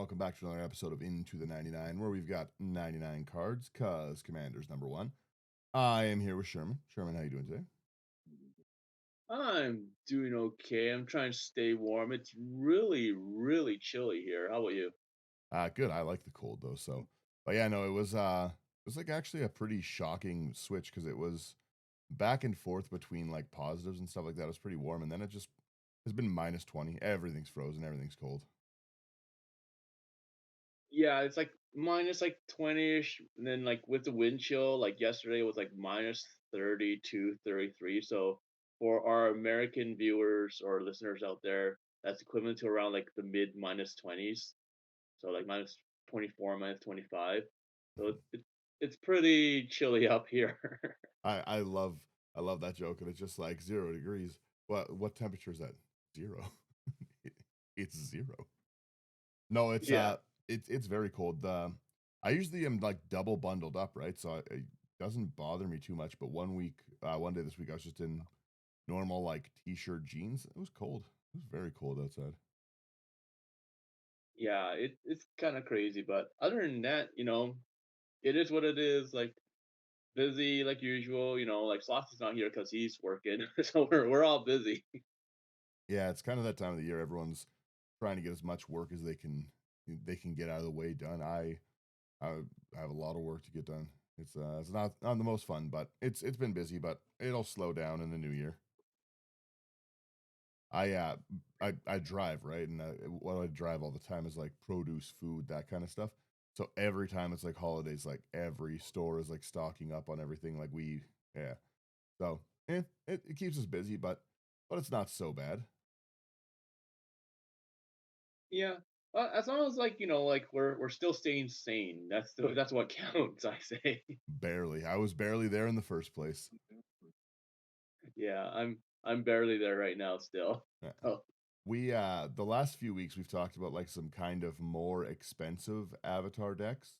welcome back to another episode of Into the 99, where we've got 99 cards, cause Commander's number one. I am here with Sherman. Sherman, how you doing today? I'm doing okay. I'm trying to stay warm. It's really, really chilly here. How about you? Good. I like the cold though, so but yeah, no, it was like actually a pretty shocking switch because it was back and forth between like positives and stuff like that. It was pretty warm, and then it just has been minus 20. Everything's frozen, everything's cold. Yeah, it's like minus like 20-ish, and then like with the wind chill, like yesterday was like minus 32, 33. So for our American viewers or listeners out there, that's equivalent to around like the mid minus 20s. So like minus 24, minus 25. So it's pretty chilly up here. I love that joke, and it's just like 0 degrees. What temperature is that? Zero. It's zero. No, Yeah. it's very cold. I usually am like double bundled up, right? So it doesn't bother me too much. But one day this week, I was just in normal like t-shirt jeans. It was cold. It was very cold outside. Yeah, it's kind of crazy, but other than that, it is what it is. Like busy like usual. Like Slossy's not here because he's working, so we're all busy. Yeah, it's kind of that time of the year. Everyone's trying to get as much work as they can get out of the way done. I have a lot of work to get done. It's not the most fun, but it's been busy, but it'll slow down in the new year. I uh I drive, right? And what I drive all the time is like produce, food, that kind of stuff. So every time it's like holidays, like every store is like stocking up on everything. Like yeah. So it keeps us busy, but it's not so bad. Yeah, as long as like we're still staying sane. That's what counts. I say. Barely. I was barely there in the first place. Yeah, I'm barely there right now still. Yeah. Oh The last few weeks we've talked about like some kind of more expensive avatar decks.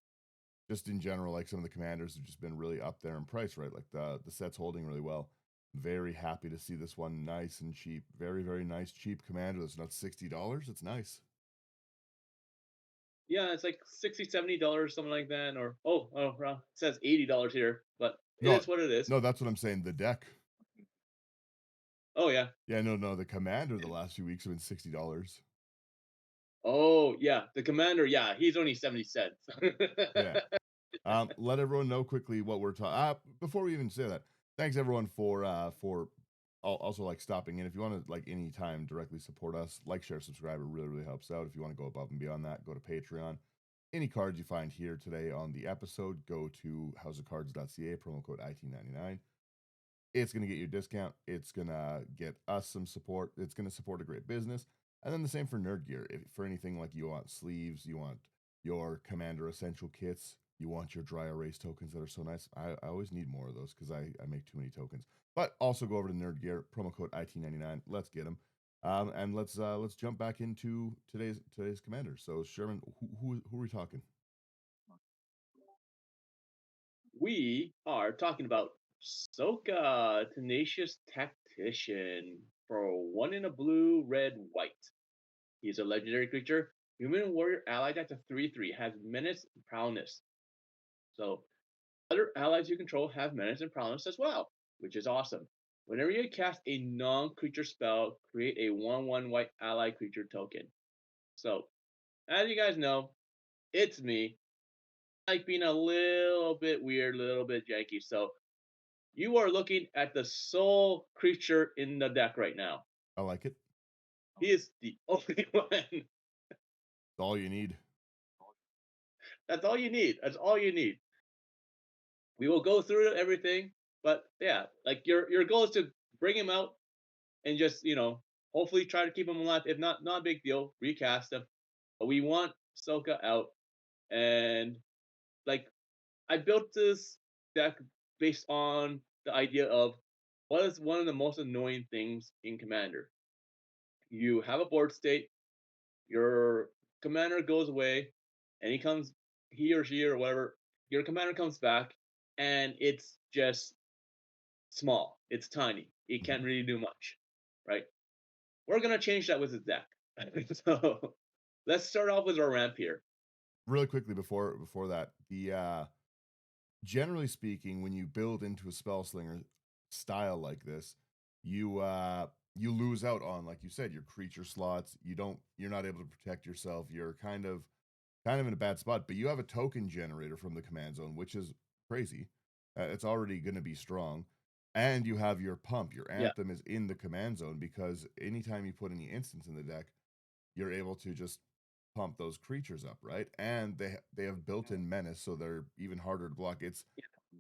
Just in general, like some of the commanders have just been really up there in price, right? Like the set's holding really well. Very happy to see this one nice and cheap. Very, very nice, cheap commander that's not $60. It's nice. yeah, it's like 60, $70, something like that. Or well, it says $80 here, but it No, is what it is. no, that's what I'm saying. The deck. Oh yeah. Yeah, no, no, the commander the last few weeks have been $60. Oh yeah, the commander. Yeah, he's only 70 cents. Yeah. Let everyone know quickly what we're talking. Before we even say that, thanks everyone for also like stopping in. If you want to like anytime directly support us, like, share, subscribe, it really really helps out. If you want to go above and beyond that, go to Patreon. Any cards you find here today on the episode, go to houseofcards.ca, promo code IT99. It's going to get you a discount. It's going to get us some support. It's going to support a great business. And then the same for nerd gear. If for anything like you want sleeves, you want your Commander Essential kits, you want your dry erase tokens that are so nice. I always need more of those because I make too many tokens. But also go over to Nerd Gear, promo code IT99. Let's get them. And let's jump back into today's commander. So Sherman, who are we talking? We are talking about Sokka Tenacious Tactician for one in a blue, red, white. He's a legendary creature. Human warrior allied at the 3/3 has menace and prowess. So other allies you control have menace and prowess as well, which is awesome. Whenever you cast a non-creature spell, create a 1/1 white ally creature token. So, as you guys know, it's me. Like being a little bit weird, a little bit janky. So you are looking at the sole creature in the deck right now. I like it. He is the only one. It's all you need. That's all you need. That's all you need. We will go through everything, but yeah, like your goal is to bring him out and just hopefully try to keep him alive. If not, not a big deal. Recast him. But we want Soka out, and like I built this deck based on the idea of what is one of the most annoying things in Commander. You have a board state, your commander goes away, and he or she or whatever, your commander comes back, and it's just small. It's tiny. It can't Mhm. really do much, right? We're gonna change that with the deck. so let's start off with our ramp here. Really quickly before that, the generally speaking, when you build into a spell slinger style like this, you lose out on, like you said, your creature slots. You're not able to protect yourself. You're kind of in a bad spot, but you have a token generator from the command zone, which is crazy. It's already going to be strong. And you have your pump. Your Yeah, anthem is in the command zone because anytime you put any instants in the deck, you're able to just pump those creatures up, right? And they have built-in menace, so they're even harder to block.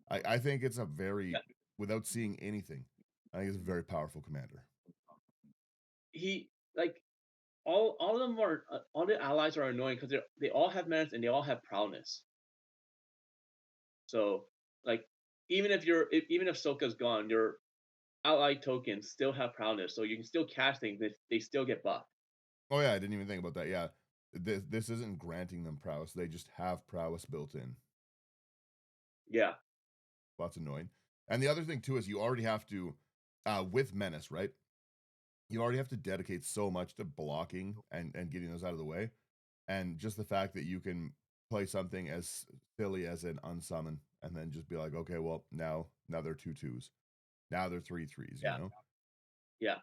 I think it's a very, yeah. without seeing anything, I think it's a very powerful commander. He like all of them are all the allies are annoying because they all have menace and they all have prowess. So like even if Sokka's gone, your ally tokens still have prowess, so you can still cast things. They still get buffed. Oh yeah, I didn't even think about that. Yeah, this isn't granting them prowess; they just have prowess built in. Yeah, That's annoying. And the other thing too is you already have to, with menace, right? You already have to dedicate so much to blocking and getting those out of the way, and just the fact that you can play something as silly as an unsummon, and then just be like, okay, well now they're two twos, now they're three threes, you yeah, know. yeah.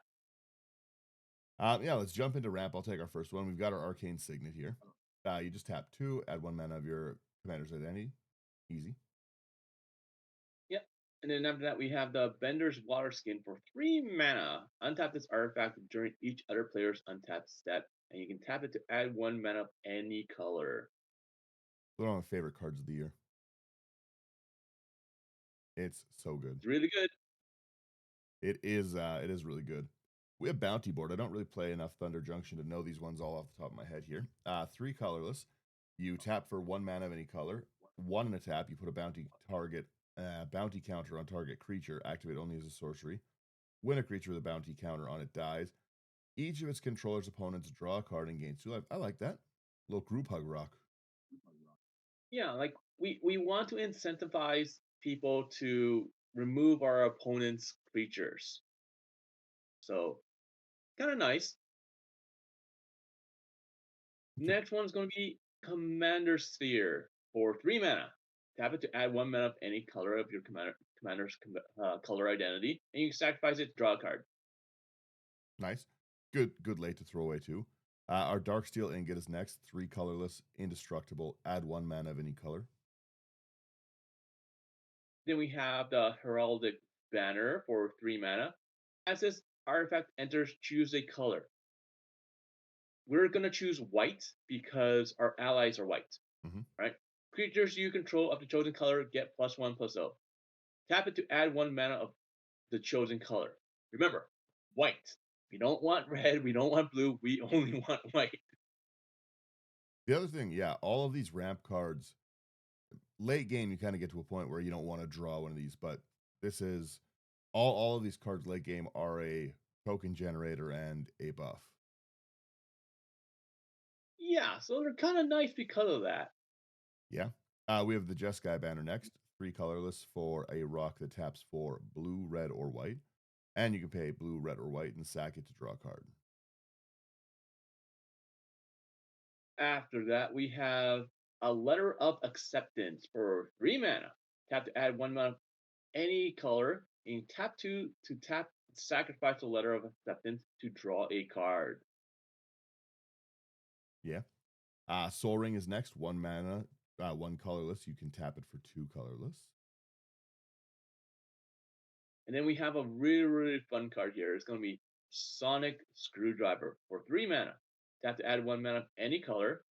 Yeah, let's jump into ramp. I'll take our first one. We've got our arcane signet here. You just tap two, add one mana of your commander's identity. Easy. Yep. And then after that, we have the Bender's Water Skin for 3 mana. Untap this artifact during each other player's untapped step, and you can tap it to add 1 mana of any color. One of my favorite cards of the year. It's so good. It's really good. It is really good. We have bounty board. I don't really play enough Thunder Junction to know these ones all off the top of my head here. Three colorless. You tap for 1 mana of any color. One in a tap. You put a bounty counter on target creature. Activate only as a sorcery. When a creature with a bounty counter on it dies, each of its controller's opponents draw a card and gains 2 life. I like that. Little group hug rock. Yeah, like we want to incentivize people to remove our opponent's creatures. So kind of nice. Okay. Next one's going to be Commander Sphere for 3 mana. Tap it to add 1 mana of any color of your commander's color identity, and you can sacrifice it to draw a card. Nice. Good late to throw away too. Our Darksteel Ingot is next. Three colorless, indestructible. Add 1 mana of any color. Then we have the Heraldic Banner for 3 mana. As this artifact enters, choose a color. We're going to choose white because our allies are white, Hmm. right? Creatures you control of the chosen color get +1/+0. Tap it to add 1 mana of the chosen color. Remember, white. We don't want red. We don't want blue. We only want white. The other thing, yeah, all of these ramp cards, late game, you kind of get to a point where you don't want to draw one of these, but this is all of these cards late game are a token generator and a buff. Yeah, so they're kind of nice because of that. Yeah. We have the Jeskai banner next. Three colorless for a rock that taps for blue, red, or white. And you can pay blue, red, or white and sack it to draw a card. After that, we have a Letter of Acceptance for 3 mana. Tap to add 1 mana of any color, and tap to tap sacrifice the Letter of Acceptance to draw a card. Yeah. Soul Ring is next. 1 mana, one colorless. You can tap it for two colorless. And then we have a really fun card here. It's going to be Sonic Screwdriver for 3 mana. Tap to add 1 mana of any color.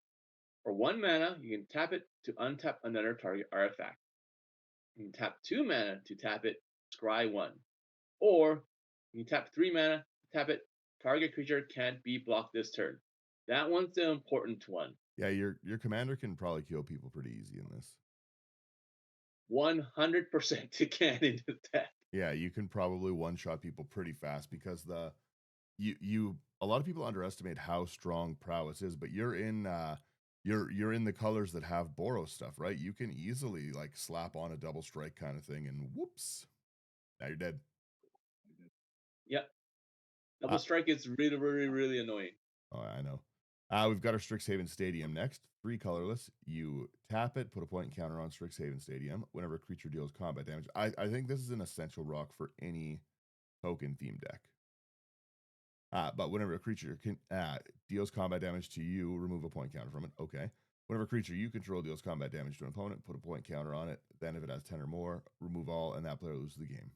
For 1 mana, you can tap it to untap another target artifact. You can tap 2 mana to tap it, scry 1. Or you can tap 3 mana, tap it, target creature can't be blocked this turn. That one's the important one. Yeah, your commander can probably kill people pretty easy in this. 100% it can in this deck. Yeah, you can probably one shot people pretty fast because you a lot of people underestimate how strong prowess is, but you're in the colors that have Boros stuff, right? You can easily like slap on a double strike kind of thing and whoops, now you're dead. Yep. Double Uh, strike is really annoying. oh, I know. We've got our Strixhaven Stadium next. Three colorless. You tap it, put a point counter on Strixhaven Stadium. Whenever a creature deals combat damage, I think this is an essential rock for any token theme deck. But whenever a creature deals combat damage to you, remove a point counter from it. Okay. Whenever a creature you control deals combat damage to an opponent, put a point counter on it. Then, if it has 10 or more, remove all, and that player loses the game.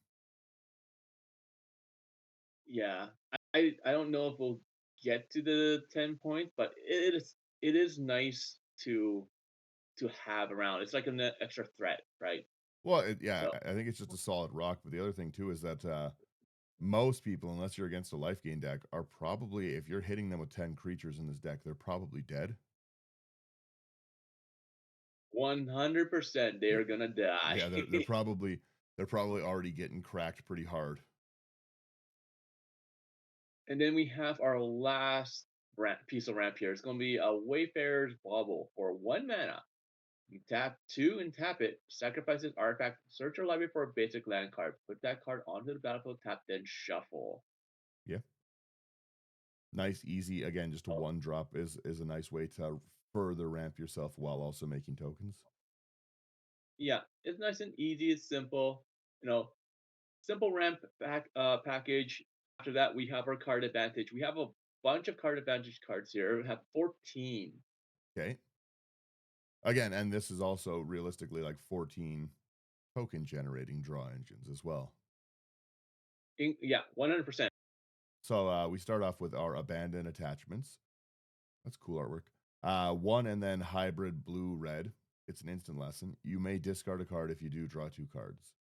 Yeah, I don't know if we'll get to the 10 points, but it is nice to have around. It's like an extra threat, right? Well, yeah, So I think it's just a solid rock. But the other thing too is that most people, unless you're against a life gain deck, are probably, if you're hitting them with 10 creatures in this deck, they're probably dead. 100% they Y- are gonna die. Yeah, they're probably already getting cracked pretty hard. And then we have our last piece of ramp here. It's gonna be a Wayfarer's Bauble for 1 mana. You tap two and tap it, sacrifice this artifact, search your library for a basic land card, put that card onto the battlefield, tap, then shuffle. Yeah, nice, easy. Again, just a Oh, one drop is a nice way to further ramp yourself while also making tokens. yeah, it's nice and easy. It's simple. You know, simple ramp package. After that, we have our card advantage. We have a bunch of card advantage cards here. We have 14. Okay. Again, and this is also realistically like 14 token generating draw engines as well. Yeah, 100%. So we start off with our abandoned attachments. That's cool artwork. One and then hybrid blue red. It's an instant lesson. You may discard a card if you do draw two cards.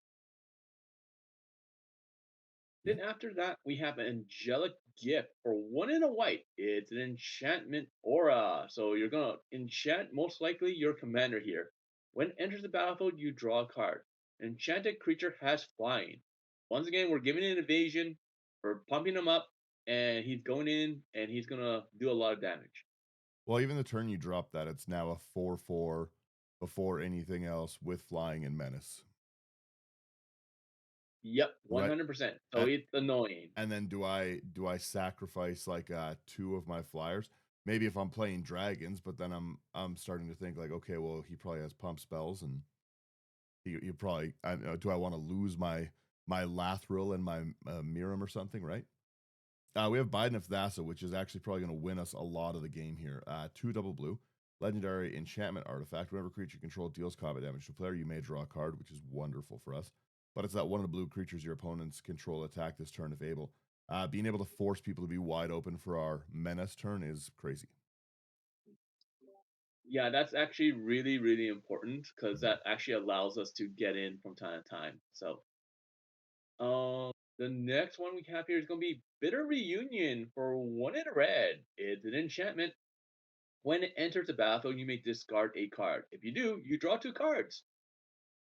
Yeah. Then after that, we have an angelic gift for 1 and a white. It's an enchantment aura. So you're gonna enchant most likely your commander here. When it enters the battlefield, you draw a card. Enchanted creature has flying. Once again, we're giving it an evasion. We're pumping him up, and he's going in, and he's gonna do a lot of damage. Well, even the turn you drop that, it's now a 4/4 before anything else with flying and menace. Yep, Right. 100%. So And it's annoying. and then do I sacrifice like two of my flyers? Maybe if I'm playing dragons, but then I'm starting to think like, okay, well, he probably has pump spells and he probably, I don't know, do I want to lose my Lathril and my Miram or something, right? We have Biden of Thassa, which is actually probably going to win us a lot of the game here. Two double blue, legendary enchantment artifact. Whenever creature you control deals combat damage to a player, you may draw a card, which is wonderful for us. But it's that one of the blue creatures your opponents control attack this turn if able. Being able to force people to be wide open for our menace turn is crazy. Yeah, that's actually really, really important because that actually allows us to get in from time to time. So the next one we have here is going to be Bitter Reunion for 1 and a red. It's an enchantment. When it enters the battlefield, you may discard a card. If you do, you draw two cards.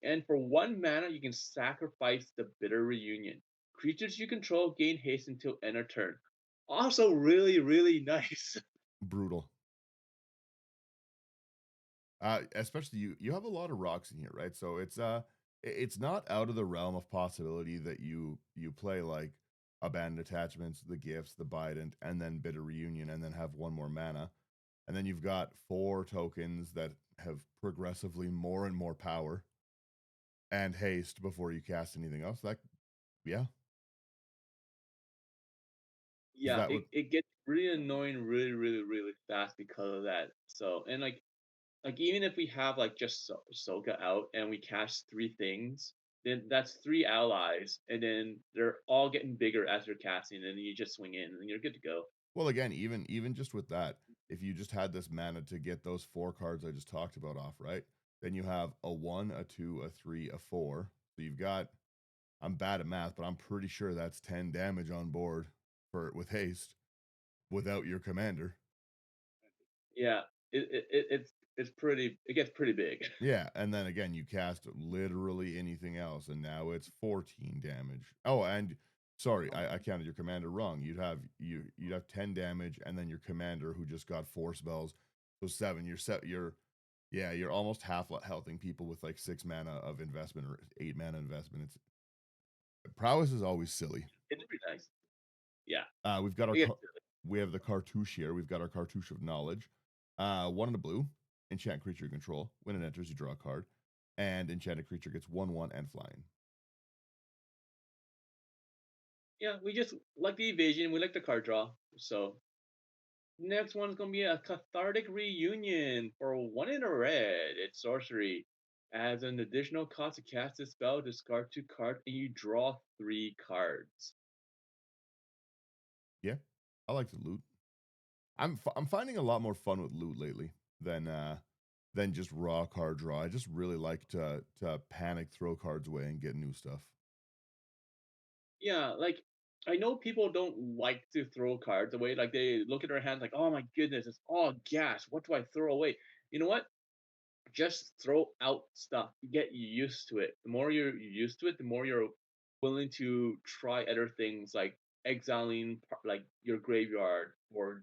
And for 1 mana, you can sacrifice the Bitter Reunion. Creatures you control gain haste until end of turn. Also, really, really nice. Brutal. Especially you have a lot of rocks in here, right? So it's not out of the realm of possibility that you play like abandoned attachments, the gifts, the bident, and then bitter reunion, and then have one more mana. And then you've got four tokens that have progressively more and more power and haste before you cast anything else. That yeah. Is Yeah, that what it gets really annoying really, really, really fast because of that. So, and like even if we have like just Soka out and we cast three things, then that's three allies, and then they're all getting bigger as you're casting, and then you just swing in, and you're good to go. well again, even just with that, if you just had this mana to get those four cards I just talked about off, right? Then you have a one, a two, a three, a four. So you've got, I'm bad at math, but I'm pretty sure that's 10 damage on board for with haste without your commander. Yeah, it's pretty. It gets pretty big. Yeah, and then again, you cast literally anything else, and now it's 14 damage. Oh, and sorry, I counted your commander wrong. You'd have 10 damage, and then your commander who just got four spells, so seven. You're set. You're almost half healthing people with like 6 mana of investment or 8 mana investment. It's prowess is always silly. It's pretty nice. Yeah, We've got our it gets silly. We have the cartouche here. We've got our cartouche of knowledge. One in the blue, enchant creature you control. When it enters, you draw a card, and enchanted creature gets 1/1 and flying. Yeah, we just like the evasion. We like the card draw. So next one's gonna be a cathartic reunion for one in a red. It's sorcery. As an additional cost to cast this spell, discard 2 cards and you draw 3 cards. Yeah, I like the loot. I'm finding a lot more fun with loot lately than just raw card draw. I just really like to panic throw cards away and get new stuff. Yeah, like I know people don't like to throw cards away. Like they look at their hands like, oh my goodness, it's all gas. What do I throw away? You know what? Just throw out stuff. You get used to it. The more you're used to it, the more you're willing to try other things like exiling like your graveyard or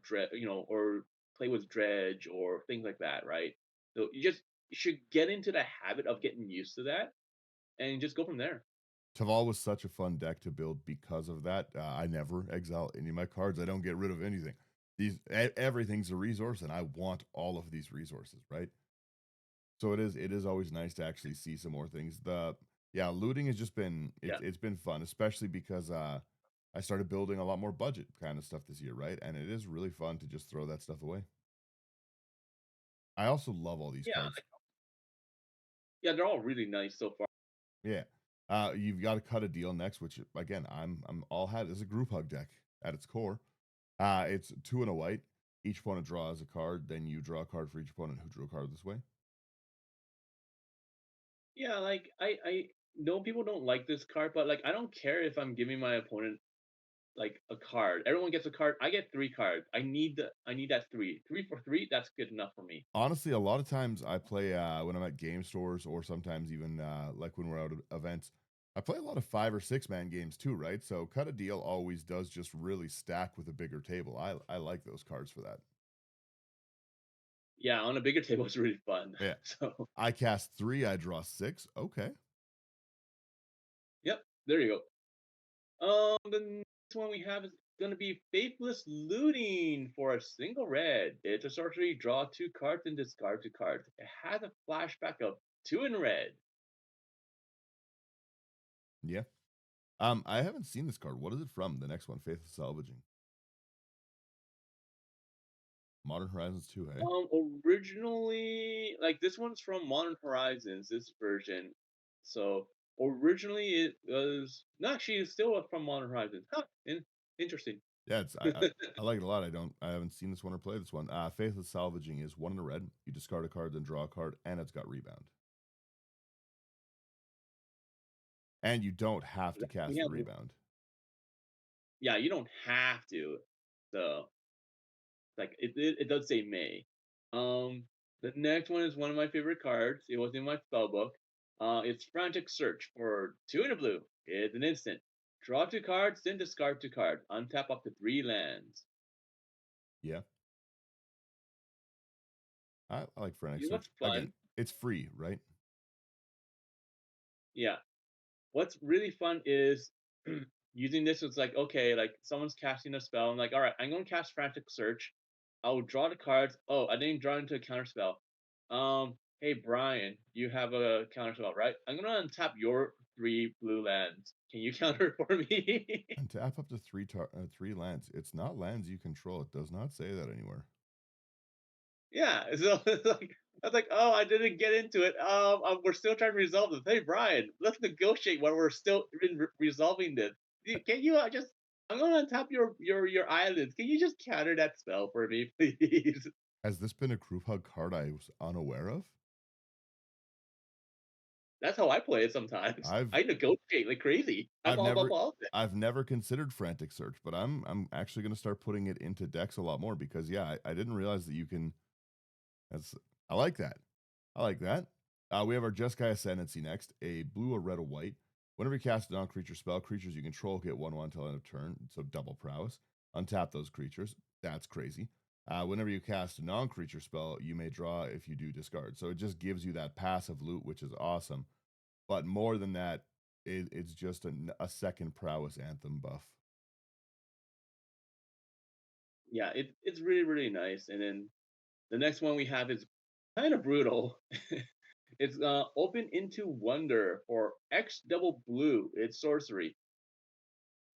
or play with dredge or things like that, right? So you should get into the habit of getting used to that and just go from there. Taval was such a fun deck to build because of that. I never exile any of my cards. I don't get rid of anything. Everything's a resource, and I want all of these resources, right? So it is always nice to actually see some more things. The Yeah, looting has just been Yeah. it's been fun, especially because I started building a lot more budget kind of stuff this year, right? And it is really fun to just throw that stuff away. I also love all these Yeah. cards. Yeah, they're all really nice so far. Yeah. You've got to cut a deal next, which again, I'm all had as a group hug deck at its core. It's two and a white. Each opponent draws a card, then you draw a card for each opponent who drew a card this way. Yeah, like I know people don't like this card, but like I don't care if I'm giving my opponent like a card. Everyone gets a card. I get 3 cards. I need that three. 3 for 3, that's good enough for me. Honestly, a lot of times I play when I'm at game stores or sometimes even like when we're out at events. I play a lot of 5 or 6 man games too, right? So cut a deal always does just really stack with a bigger table. I like those cards for that. Yeah, on a bigger table it's really fun. Yeah. So I cast 3, I draw 6. Okay. yep, there you go. The next one we have is gonna be Faithless Looting for a single red. It's a sorcery, draw 2 cards and discard 2 cards. It has a flashback of 2 in red. Yeah. I haven't seen this card. What is it from? The next one, Faith of Salvaging. Modern Horizons 2, hey? Originally, like this one's from Modern Horizons, this version. So originally it was no, actually it's still from Modern Horizons. Huh, interesting. Yeah, I like it a lot. I haven't seen this one or played this one. Faithless Salvaging is 1 in a red. You discard a card, then draw a card, and it's got rebound. And you don't have to We cast the have, rebound. yeah, you don't have to. So like it does say May. The next one is one of my favorite cards. It was in my spell book. It's Frantic Search for 2 in a blue. It's an instant. Draw 2 cards, then discard 2 cards. Untap up to 3 lands. Yeah, I like Frantic You know what's Search. Again, fun? it's free, right? Yeah. What's really fun is using this as like, okay, like someone's casting a spell. I'm like, all right, I'm going to cast Frantic Search. I'll draw the cards. Oh, I didn't draw into a counter spell. Hey Brian, you have a counter spell, right? I'm gonna untap your 3 blue lands. Can you counter for me? And tap up to 3 lands. It's not lands you control. It does not say that anywhere. Yeah. So it's like I was like, oh, I didn't get into it. We're still trying to resolve this. Hey Brian, let's negotiate while we're still resolving this. Can you just? I'm gonna untap your islands. Can you just counter that spell for me, please? Has this been a group hug card I was unaware of? That's how I play it sometimes. I've I negotiate like crazy. I'm I've all about never politics. I've never considered Frantic Search, but I'm actually gonna start putting it into decks a lot more because yeah, I didn't realize that you can that's I like that. I like that. We have our Jeskai Ascendancy next. A blue, a red, a white. Whenever you cast a non-creature spell, creatures you control get 1/1 until end of turn. So double prowess. Untap those creatures. That's crazy. Whenever you cast a non-creature spell, you may draw if you do discard. So it just gives you that passive loot, which is awesome. But more than that, it's just a second prowess anthem buff. yeah, it's really really nice. And then the next one we have is kind of brutal. It's Open into Wonder for X double blue. It's sorcery.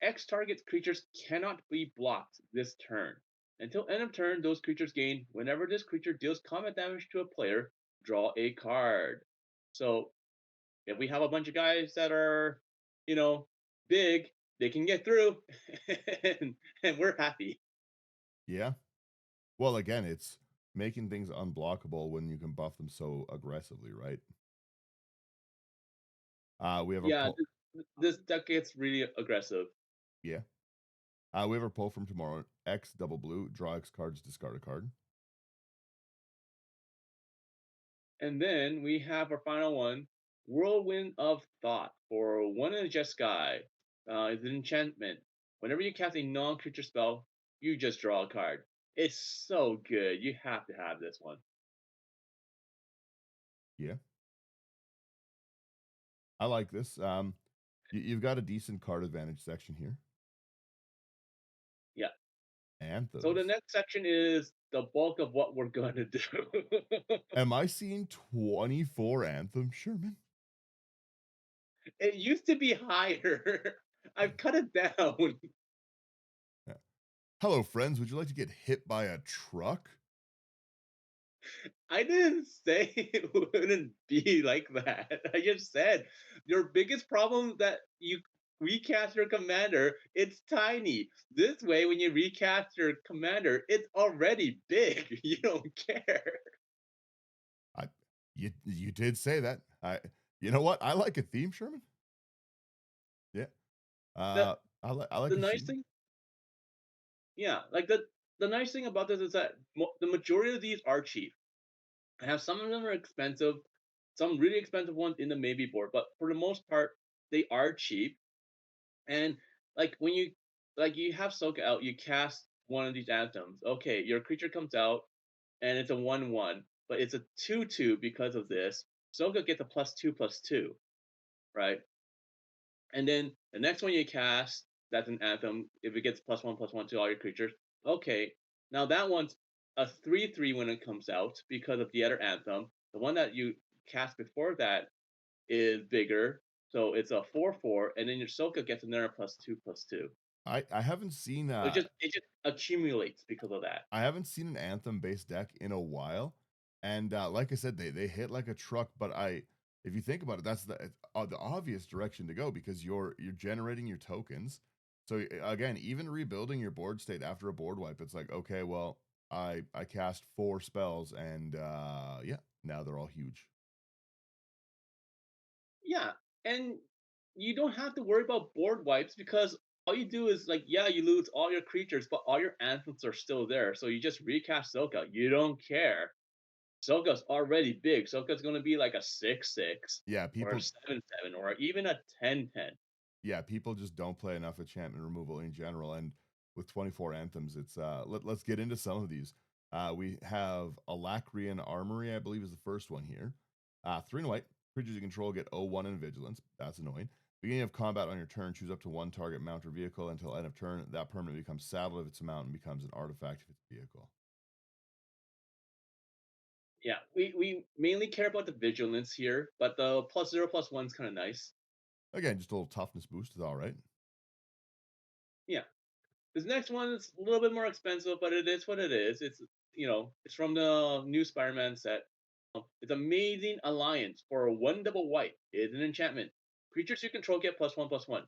X target creatures cannot be blocked this turn. Until end of turn, those creatures gain whenever this creature deals combat damage to a player, draw a card. So if we have a bunch of guys that are, you know, big, they can get through, and we're happy. Yeah. Well, again, it's making things unblockable when you can buff them so aggressively, right? We have our Yeah, pull. this deck gets really aggressive. Yeah. We have our pull from tomorrow. X double blue, draw X cards, discard a card. And then we have our final one, Whirlwind of Thought for one in a jet sky. It's an enchantment. Whenever you cast a non-creature spell, you just draw a card. It's so good. You have to have this one. Yeah. I like this. You've got a decent card advantage section here. Yeah. So the Anthems. next section is the bulk of what we're going to do. Am I seeing 24 anthems, Sherman? It used to be higher. I've cut it down. Yeah. Hello, friends. Would you like to get hit by a truck? I didn't say it wouldn't be like that. I just said your biggest problem that you recast your commander, it's tiny. This way, when you recast your commander, it's already big. You don't care. I you did say that. You know what? I like a theme, Sherman. Yeah. The I like the a nice shield. thing, yeah, like the nice thing about this is that the majority of these are cheap. I have some of them are expensive, some really expensive ones in the maybe board, but for the most part, they are cheap. And like when you have Soka out, you cast one of these anthems. Okay, your creature comes out and it's a 1/1, but it's a 2/2 because of this. Soka gets a +2/+2, right? And then the next one you cast, that's an anthem. If it gets +1/+1 to all your creatures, okay. Now that one's a 3/3 when it comes out because of the other anthem. The one that you cast before that is bigger, so it's a 4/4, and then your Soka gets another +2/+2. I haven't seen It just accumulates because of that. I haven't seen an anthem based deck in a while, and like I said, they hit like a truck. But if you think about it, that's the obvious direction to go because you're generating your tokens. So again, even rebuilding your board state after a board wipe, it's like okay, well, I cast 4 spells, and yeah, now they're all huge. Yeah, and you don't have to worry about board wipes because all you do is like, yeah, you lose all your creatures, but all your anthems are still there. So you just recast Soka. You don't care. Soka's already big. Soka's going to be like a 6/6 Yeah, or a people 7/7 or even a 10/10. yeah, people just don't play enough enchantment removal in general. And with 24 anthems, it's let's get into some of these. We have Alacrian Armory, I believe is the first one here. 3 and white. Creatures you control get 0-1 in vigilance. That's annoying. Beginning of combat on your turn, choose up to one target mount or vehicle until end of turn. That permanent becomes saddled if it's a mount and becomes an artifact if it's a vehicle. Yeah, we mainly care about the vigilance here, but the +0/+1's kind of nice. Again, just a little toughness boost is all right. Yeah. This next one is a little bit more expensive, but it is what it is. It's from the new Spider-Man set. It's Amazing Alliance for a one double white. It's an enchantment. Creatures you control get +1/+1.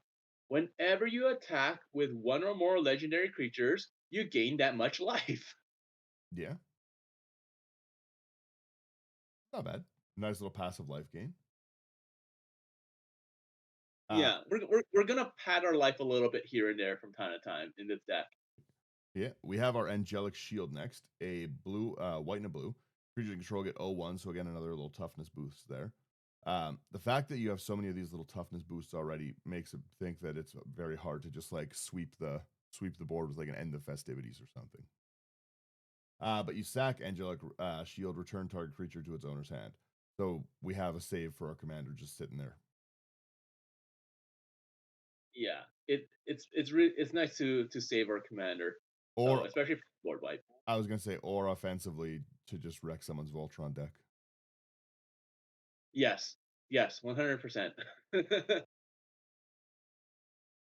Whenever you attack with one or more legendary creatures, you gain that much life. Yeah, not bad. Nice little passive life gain. Uh, Yeah, we're gonna pad our life a little bit here and there from time to time in this deck. Yeah, we have our Angelic Shield next. A blue, white and a blue. Creature control get 0-1, so again, another little toughness boost there. The fact that you have so many of these little toughness boosts already makes it think that it's very hard to just like sweep the board with like an end of festivities or something. But you sack Angelic Shield, return target creature to its owner's hand. So we have a save for our commander just sitting there. Yeah, it's nice to save our commander. So Or especially for board wipe. I was gonna say, or offensively to just wreck someone's Voltron deck. Yes, yes, 100%.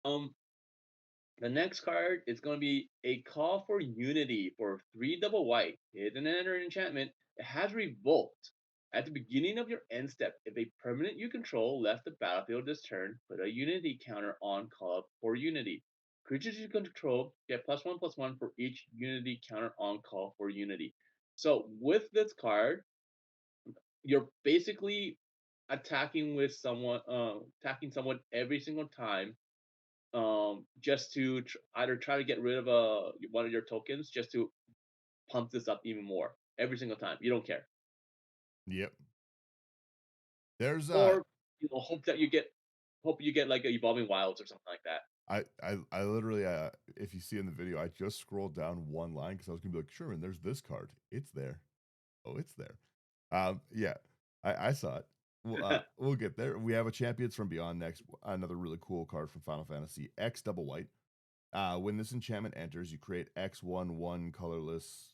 um, the next card is going to be a call for unity for 3 double white. Hidden enter enchantment. It has revolt. At the beginning of your end step, if a permanent you control left the battlefield this turn, put a unity counter on call up for unity. Creatures you control get +1/+1 for each unity counter on call for unity. So with this card, you're basically attacking someone every single time, just to either try to get rid of one of your tokens, just to pump this up even more every single time. You don't care, Yep. There's or hope you get like a evolving wilds or something like that. I literally if you see in the video, I just scrolled down one line because I was gonna be like, Sherman, there's this card. It's there. Oh, it's there. Yeah, I saw it. We'll get there. We have a Champions from Beyond next. Another really cool card from Final Fantasy X double white. When this enchantment enters, you create X1/1 colorless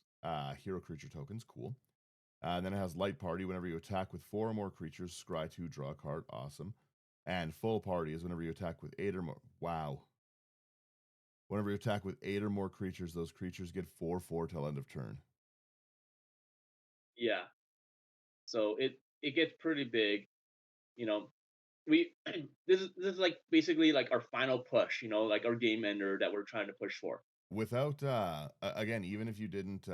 hero creature tokens. Cool. And then it has Light Party. Whenever you attack with 4 or more creatures, scry 2, draw a card. Awesome. And Full Party is whenever you attack with 8 or more. Wow. Whenever you attack with 8 or more creatures, those creatures get 4/4 till end of turn. Yeah, so it gets pretty big. You know, we this is like basically like our final push. Like our game ender that we're trying to push for. Without again, even if you didn't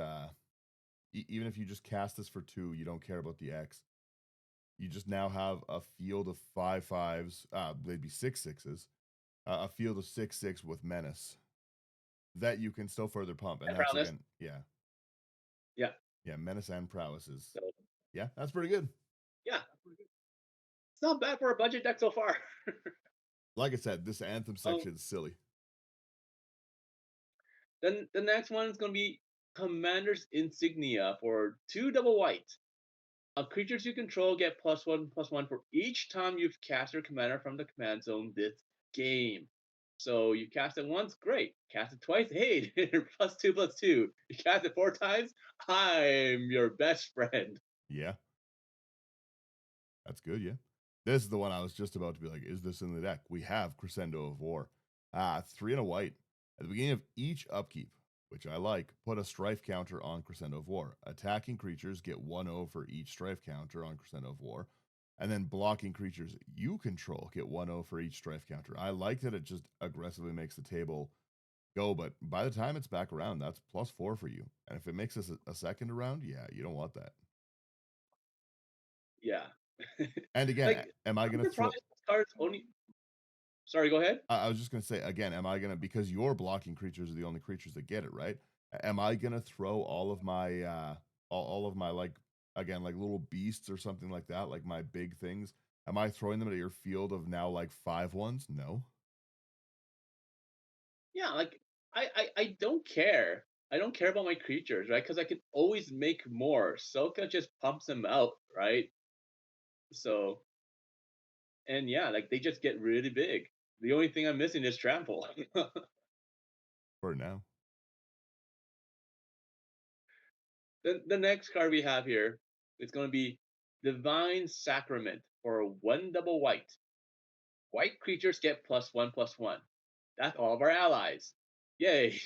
even if you just cast this for 2, you don't care about the X. You just now have a field of 5/5s, they'd be 6/6s, a field of 6/6 with menace that you can still further pump. And And that's prowess. again, yeah, Yeah. yeah, menace and prowess is, So yeah, that's pretty good. yeah, it's not bad for a budget deck so far. Like I said, this anthem um, section is silly. then the next one is going to be Commander's Insignia for 2 double white. Creatures you control get +1/+1 for each time you've cast your commander from the command zone this game. So you cast it once, great. Cast it twice, hey, +2/+2. You cast it 4 times, I'm your best friend. Yeah, that's good. Yeah. This is the one I was just about to be like, is this in the deck? We have Crescendo of War. 3 and a white. At the beginning of each upkeep, which I like, put a strife counter on Crescendo of War. Attacking creatures get 1/0 for each strife counter on Crescendo of War. And then blocking creatures you control get 1/0 for each strife counter. I like that it just aggressively makes the table go, but by the time it's back around, that's +4 for you. And if it makes us a second around, yeah, you don't want that. Yeah. And again, Like, am I I'm going to surprised throw this card's only. Sorry, go ahead. I was just gonna say again, am I gonna because your blocking creatures are the only creatures that get it, right? Am I gonna throw all of my all of my like again like little beasts or something like that, like my big things? Am I throwing them at your field of now like 5/1s? No. Yeah, like I don't care. I don't care about my creatures, right? Because I can always make more. Soka just pumps them out, right? So, and yeah, like they just get really big. The only thing I'm missing is trample. For now. The next card we have here is going to be Divine Sacrament for 1 double white. White creatures get +1/+1. That's all of our allies. Yay!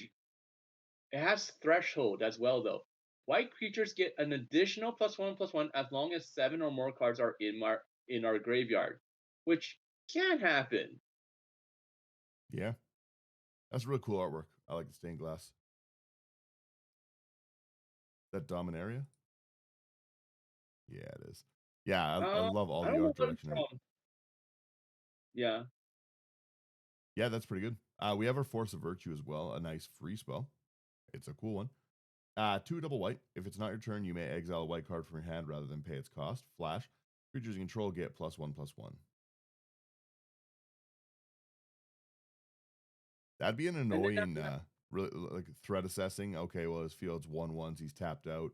It has threshold as well, though. White creatures get an additional +1/+1 as long as 7 or more cards are in our graveyard, which can happen. Yeah. That's really cool artwork. I like the stained glass. That Dominaria? Yeah, it is. Yeah, I Uh, love all I the don't know art what it's direction art. from. Yeah. Yeah, that's pretty good. We have our Force of Virtue as well, a nice free spell. It's a cool one. 2 double white. If it's not your turn, you may exile a white card from your hand rather than pay its cost. Flash. Creatures you control get +1/+1. That'd be an And then annoying, after that, really like threat assessing. Okay, well his field's 1/1s, he's tapped out.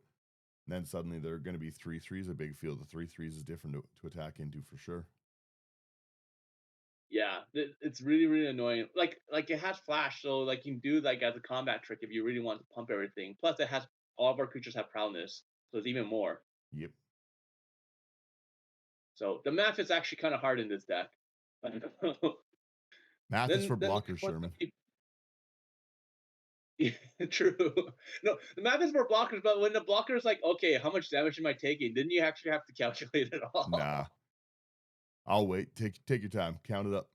And then suddenly they're going to be 3/3s. A big field of 3/3s is different to attack into for sure. Yeah, it's really, really annoying. Like it has flash, so like you can do like as a combat trick if you really want to pump everything. Plus, it has all of our creatures have prowess, so it's even more. Yep. So the math is actually kind of hard in this deck. Math is for Then the blockers, next one's Sherman. gonna be yeah, true. No, the math is for blockers, but when the blocker is like, okay, how much damage am I taking? Then you actually have to calculate it Nah. all. I'll wait. Take your time. Count it up.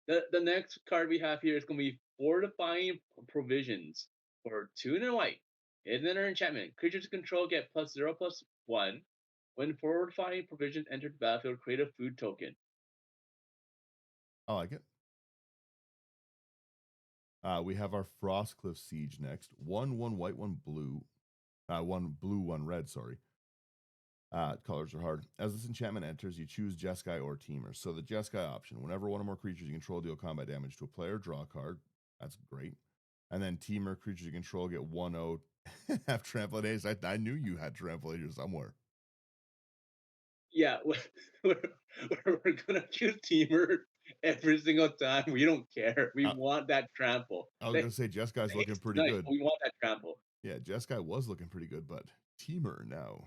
The next card we have here is going to be Fortifying Provisions for 2 and a white. It's another enchantment. Creatures you control get +0/+1. When Fortifying Provisions enter the battlefield, create a food token. I like it. We have our Frostcliff Siege next. One white, one blue. One blue, one red, sorry. Colors are hard. As this enchantment enters, you choose Jeskai or Teamer. So the Jeskai option, whenever one or more creatures you control deal combat damage to a player, draw a card. That's great. And then Teamer, creatures you control get 1/0, have trample haste. I knew you had trample here somewhere. Yeah, we're, we're going to choose Teamer every single time. We don't care. We Uh, want that trample. I was The, gonna say the Jeskai's looking haste is pretty nice, good. but we want that trample. Yeah, Jeskai was looking pretty good, but Teamer now.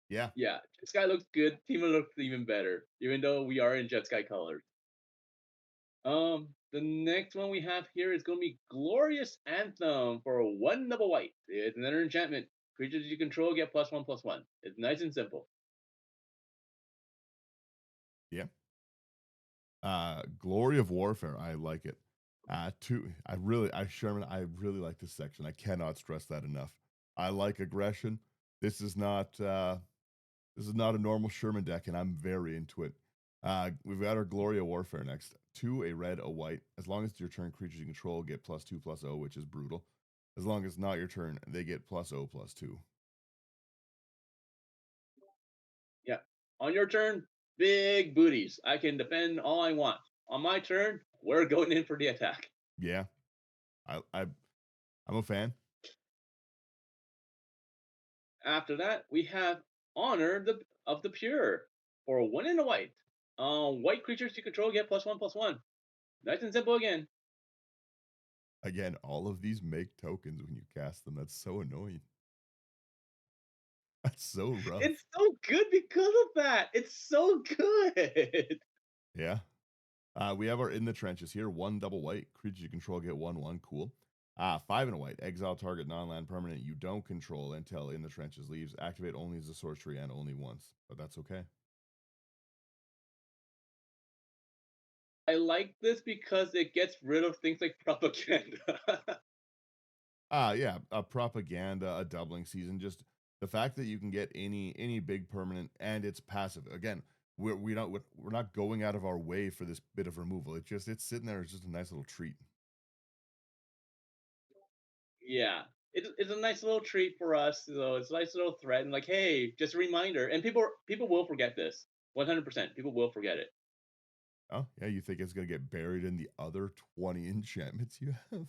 Yeah, Yeah, Jet looks good. Teamer looks even better, even though we are in Jet colors. The next one we have here is going to be Glorious Anthem for 1 double white. It's another enchantment. Creatures you control get +1/+1. It's nice and simple. yeah. Glory of Warfare. I like it. Sherman, I really like this section. I cannot stress that enough. I like aggression. This is not this is not a normal Sherman deck, and I'm very into it. We've got our Glory of Warfare next. Two, a red, a white. As long as it's your turn, creatures you control get +2/+0, which is brutal. As long as it's not your turn, they get +0/+2. Yeah. On your turn, big booties. I can defend all I want. On my turn, we're going in for the attack. Yeah, I'm a fan. After that, we have Honor of the Pure for 1 and a white. White creatures you control get +1/+1. Nice and simple again. Again, all of these make tokens when you cast them. That's so annoying. That's so It's rough. so good because of that. It's so good. Yeah. We have our in the trenches here. One double white. Creatures you control get 1/1. Cool. Five and a white. Exile target non-land permanent you don't control until in the trenches leaves. Activate only as a sorcery and only once. But that's okay. I like this because it gets rid of things like propaganda. Yeah, a propaganda, a doubling season, just the fact that you can get any big permanent and it's passive. Again, we're not going out of our way for this bit of removal. It's sitting there as just a nice little treat. Yeah. It's a nice little treat for us. So it's a nice little threat and like, hey, just a reminder. And people will forget this. 100%. People will forget it. Oh, yeah, you think it's gonna get buried in the other 20 enchantments you have?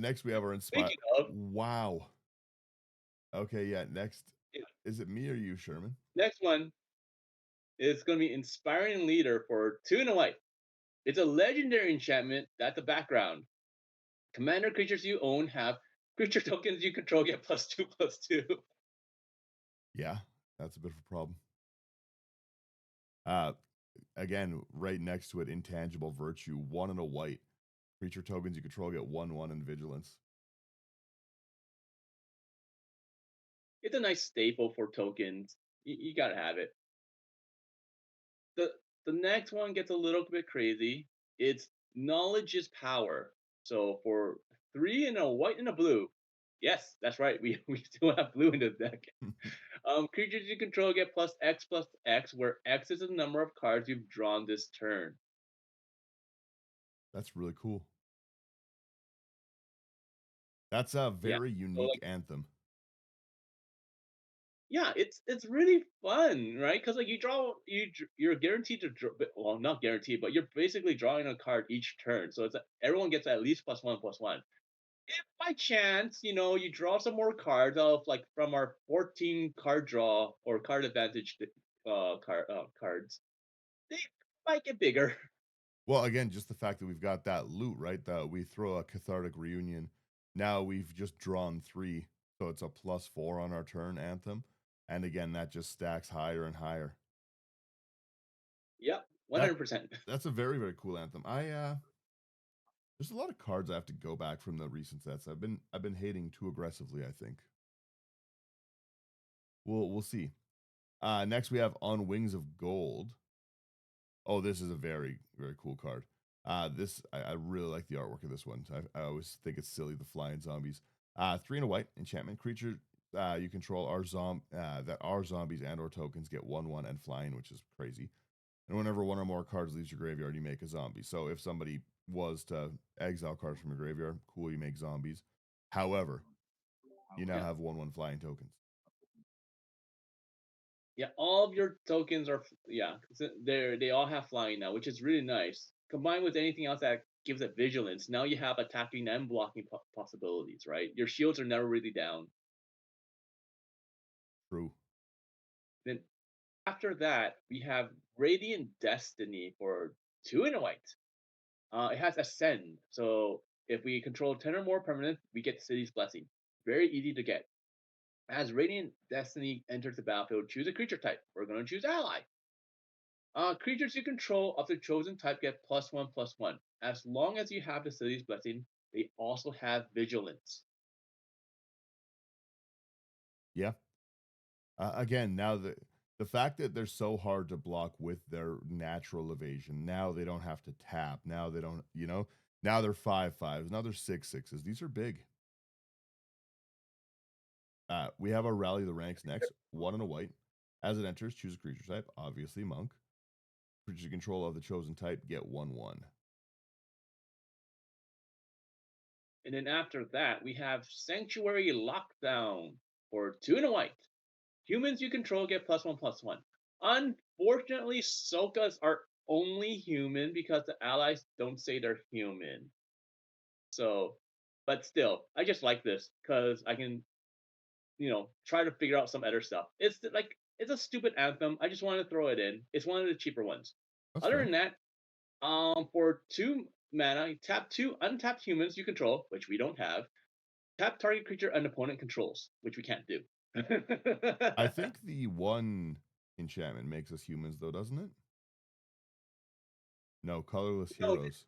Next we have our inspire. Speaking of, Wow. Okay, yeah, next. yeah, Is it me or you, Sherman? next one is going to be Inspiring Leader for 2 and a white. It's a legendary enchantment. That's the background. Commander creatures you own have creature tokens you control get +2/+2. Yeah, that's a bit of a problem. Uh, Again, right next to it, intangible virtue, one and a white. Creature tokens you control get 1/1 and vigilance. It's a nice staple for tokens. You gotta have it. The the next one gets a little bit crazy. It's knowledge is power. So for 3 and a white and a blue. Yes, that's right. We still have blue in the deck. Creatures you control get +X/+X, where X is the number of cards you've drawn this turn. That's really cool. That's a Yeah. very So unique like anthem. yeah, it's really fun, right? Because like you're guaranteed to draw, well, not guaranteed, but you're basically drawing a card each turn. So everyone gets at least +1/+1. if by chance, you draw some more cards of like from our 14 card draw or card advantage cards, they might get bigger. Well, again, just the fact that we've got that loot, right? That we throw a cathartic reunion. Now we've just drawn 3, so it's a +4 on our turn anthem. And again, that just stacks higher and higher. Yep, That 100%. that's a very, very cool anthem. There's a lot of cards I have to go back from the recent sets. I've been hating too aggressively, I think. We'll see. Next we have On Wings of Gold. Oh, this is a very, very cool card. This I really like the artwork of this one. I always think it's silly, the flying zombies. 3 and a white enchantment creature you control that are zombies and or tokens get 1/1 and flying, which is crazy. And whenever one or more cards leaves your graveyard, you make a zombie. So if somebody was to exile cards from your graveyard, cool, you make zombies. However, you now Yeah. have 1/1 flying tokens. Yeah, all of your tokens are yeah, they all have flying now, which is really nice. Combined with anything else that gives it vigilance, now you have attacking and blocking possibilities, right? Your shields are never really down. True. Then after that, we have Radiant Destiny for 2 and a white. It has Ascend, so if we control 10 or more permanents, we get City's Blessing. Very easy to get. As Radiant Destiny enters the battlefield, choose a creature type. We're going to choose Ally. Creatures you control of the chosen type get +1/+1. As long as you have the City's Blessing, they also have Vigilance. Yeah. Again, now the fact that they're so hard to block with their natural evasion, now they don't have to tap. Now they don't, now they're 5/5s. Now they're 6/6s. These are big. We have our rally the ranks next. 1 and a white. As it enters, choose a creature type. Obviously, monk. Creature control of the chosen type get 1/1. And then after that, we have Sanctuary Lockdown for 2 and a white. Humans you control get +1/+1. Unfortunately, Sokas are only human because the allies don't say they're human. So, but still, I just like this because I can, try to figure out some other stuff. It's a stupid anthem. I just wanted to throw it in. It's one of the cheaper ones. That's Other fair. than that, for 2 mana, you tap 2 untapped humans you control, which we don't have. Tap target creature an opponent controls, which we can't do. I think the one enchantment makes us humans, though, doesn't it? No, colorless No, heroes.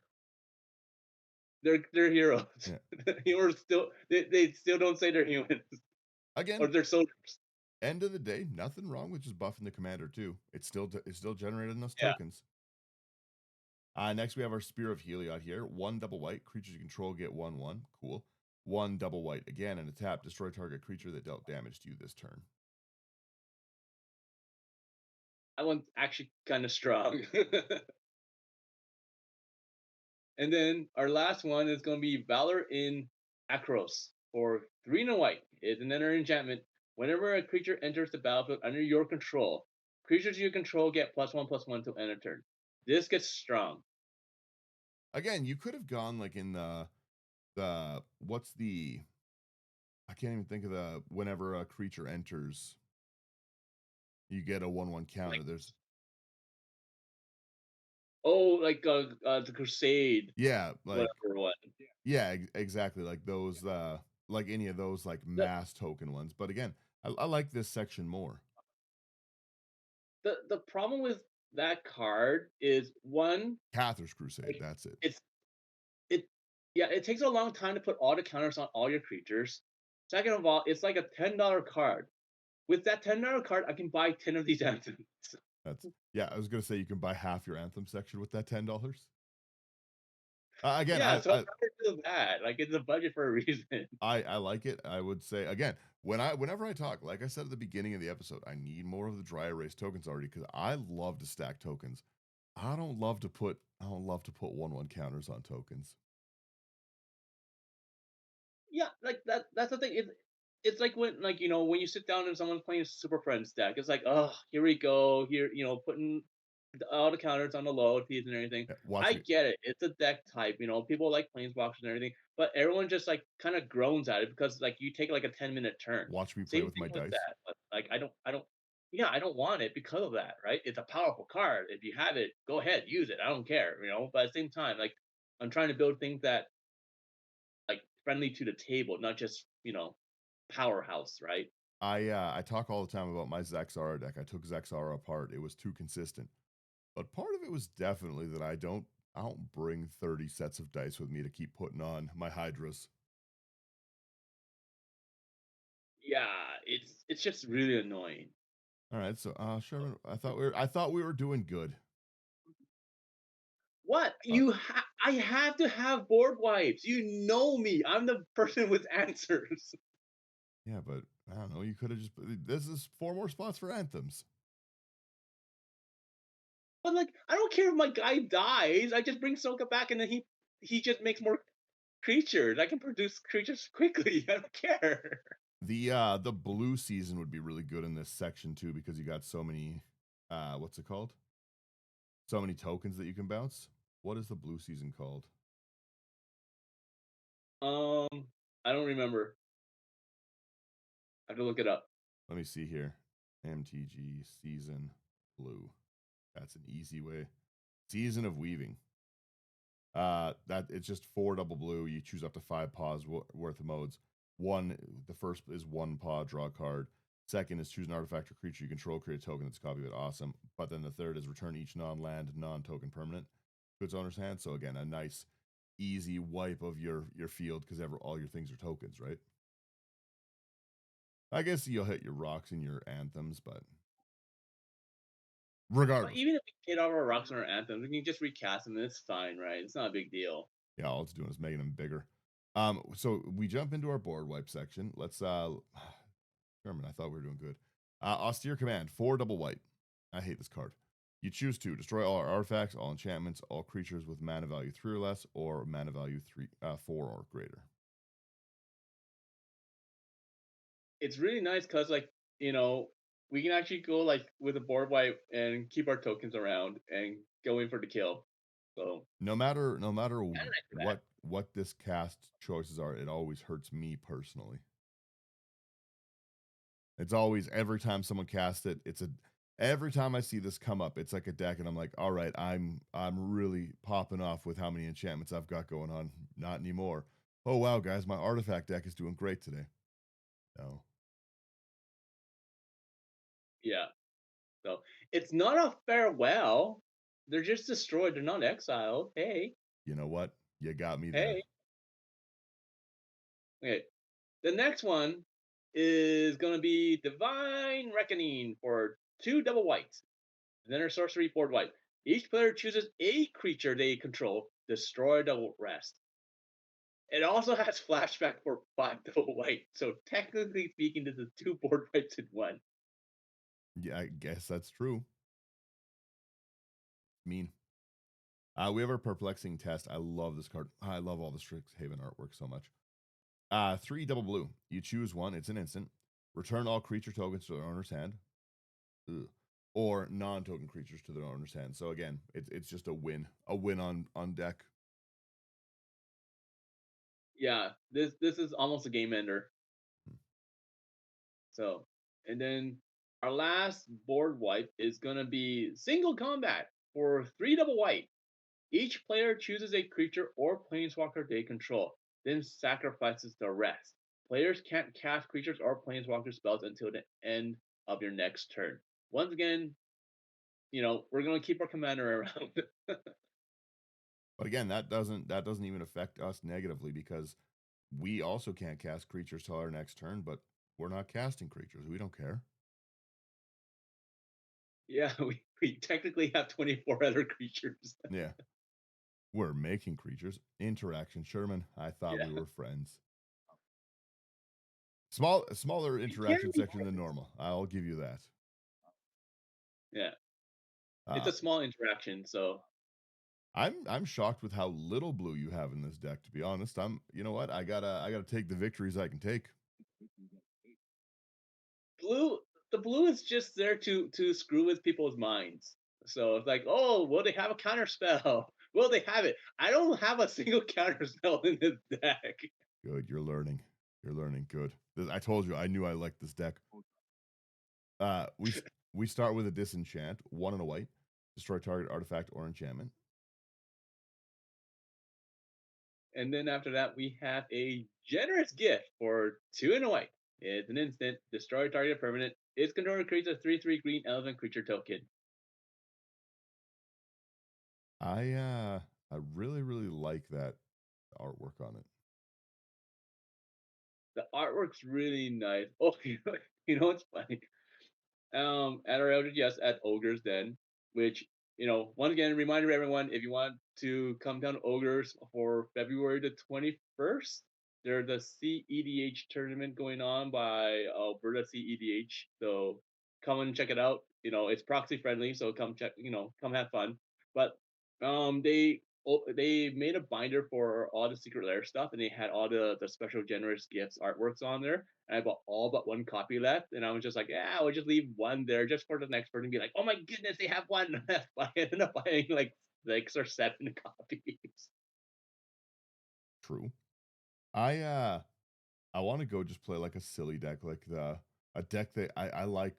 they're heroes. Yeah. Heroes still they still don't say they're humans or Again, they're soldiers. end of the day, nothing wrong with just buffing the commander too. It's still generating us Yeah. tokens. Next we have our Spear of Heliod here. 1 double white. Creatures you control get 1/1. Cool. 1 double white. Again, and a tap. Destroy target creature that dealt damage to you this turn. That one's actually kind of strong. And then our last one is going to be Valor in Akros for 3 and a white. It's an enter enchantment. Whenever a creature enters the battlefield under your control, creatures you control get +1/+1 to end a turn. This gets strong. Again, you could have gone like in the what's the I can't even think of the whenever a creature enters, you get a 1/1 Like counter. There's like the Crusade, yeah, like whatever one. yeah, exactly like those like any of those like The, mass token ones. But again, I like this section more. the problem with that card is one, Cathar's Crusade, like that's it. it's it yeah, it takes a long time to put all the counters on all your creatures. Second of all, it's like a $10 card. With that $10 card, I can buy 10 of these anthems. That's yeah, I was gonna say you can buy half your anthem section with that $10. Again, Yeah, so I'd rather do that. Like it's a budget for a reason. I like it. I would say again, whenever I talk, like I said at the beginning of the episode, I need more of the dry erase tokens already because I love to stack tokens. I don't love to put 1/1 counters on tokens. Yeah, like that's the thing. It's like when when you sit down and someone's playing Super Friends deck. It's like, oh, here we go. Here, putting all the counters on the low teas and everything. Yeah, watch I me get it. It's a deck type, people like planeswalkers and everything, but everyone just like kind of groans at it because like you take like a 10-minute turn. watch me play Same with my thing with dice. that. But like I don't yeah, I don't want it because of that, right? It's a powerful card. If you have it, go ahead, use it. I don't care. But at the same time, like I'm trying to build things that like friendly to the table, not just powerhouse, right? I talk all the time about my Zexara deck. I took Zexara apart. It was too consistent. But part of it was definitely that I don't bring 30 sets of dice with me to keep putting on my Hydras. Yeah, it's just really annoying. All right, so Sherman, I thought we were doing good. What? Uh, I have to have board wipes. You know me. I'm the person with answers. yeah, but I don't know. You could have just. This is four more spots for anthems. But like, I don't care if my guy dies. I just bring Sokka back, and then he just makes more creatures. I can produce creatures quickly. I don't care. The blue season would be really good in this section too because you got so many. What's it called? So many tokens that you can bounce. What is the blue season called? I don't remember. I have to look it up. Let me see here. MTG season blue. That's an easy way. Season of Weaving. That it's just four double blue. You choose up to five paws worth of modes. The first is one paw, draw a card. Second is choose an artifact or creature you control, create a token that's a copy of it. Awesome. But then the third is return each non-land, non-token permanent to its owner's hand. So again, a nice, easy wipe of your field because all your things are tokens, right? I guess you'll hit your rocks and your anthems, but But regardless, even if we hit all our rocks and our anthems, we can just recast them. And it's fine, right? It's not a big deal. yeah, all it's doing is making them bigger. So we jump into our board wipe section. Let's Sherman, I thought we were doing good. Austere Command, four double white. I hate this card. You choose to destroy all our artifacts, all enchantments, all creatures with mana value 3 or less, or mana value 4 or greater. It's really nice because we can actually go like with a board wipe and keep our tokens around and go in for the kill. So No matter kind of nice for that. what this cast choices are, it always hurts me personally. It's always every time someone casts it, every time I see this come up, it's like a deck, and I'm like, all right, I'm really popping off with how many enchantments I've got going on. Not anymore. Oh wow, guys, my artifact deck is doing great today. No. Yeah. So it's not a farewell. They're just destroyed. They're not exiled. Hey, You know what? You got me there. hey. Okay. The next one is gonna be Divine Reckoning for two double whites. And then our sorcery board white. Each player chooses a creature they control. Destroy double rest. It also has flashback for five double white. So technically speaking, this is two board wipes in one. Yeah, I guess that's true. Mean. We have our perplexing test. I love this card. I love all the Strixhaven artwork so much. Three double blue. You choose one. It's an instant. Return all creature tokens to their owner's hand. Ugh. Or non-token creatures to their owner's hand. So again, it's just a win on deck. Yeah, this is almost a game ender. So, and then our last board wipe is gonna be single combat for three double white. Each player chooses a creature or planeswalker they control, then sacrifices the rest. Players can't cast creatures or planeswalker spells until the end of your next turn. Once again, we're gonna keep our commander around. But again, that doesn't even affect us negatively because we also can't cast creatures till our next turn, but we're not casting creatures. We don't care. Yeah, we technically have 24 other creatures. Yeah. We're making creatures. Interaction. Sherman, I thought we Yeah, were friends. Smaller you can interaction be section than friends. normal. I'll give you that. Yeah, it's Uh, a small interaction, so I'm shocked with how little blue you have in this deck. To be honest, you know what? I gotta take the victories I can take. blue. The blue is just there to screw with people's minds. So it's like, oh, will they have a counter spell? Will they have it? I don't have a single counter spell in this deck. Good, you're learning. You're learning. Good. I told you, I knew I liked this deck. We start with a disenchant, one and a white, destroy target artifact or enchantment. And then after that, we have a generous gift for two and a white. It's an instant, destroy target permanent. Its controller creates a 3/3 green elephant creature token. I really, really like that artwork on it. The artwork's really nice. Oh, you know what's funny? At our Eldritch, yes, at Ogre's Den, which, once again, reminder everyone, if you want to come down to Ogre's for February the 21st, there's a CEDH tournament going on by Alberta CEDH. So come and check it out. It's proxy friendly, so come check, come have fun. But they made a binder for all the Secret Lair stuff, and they had all the special generous gifts artworks on there. And I bought all but one copy left, and I was just like, yeah, I would just leave one there just for the next person to be like, oh my goodness, they have one left. I ended up buying like 6 or 7 copies. True. I want to go just play like a silly deck, like the a deck that I like.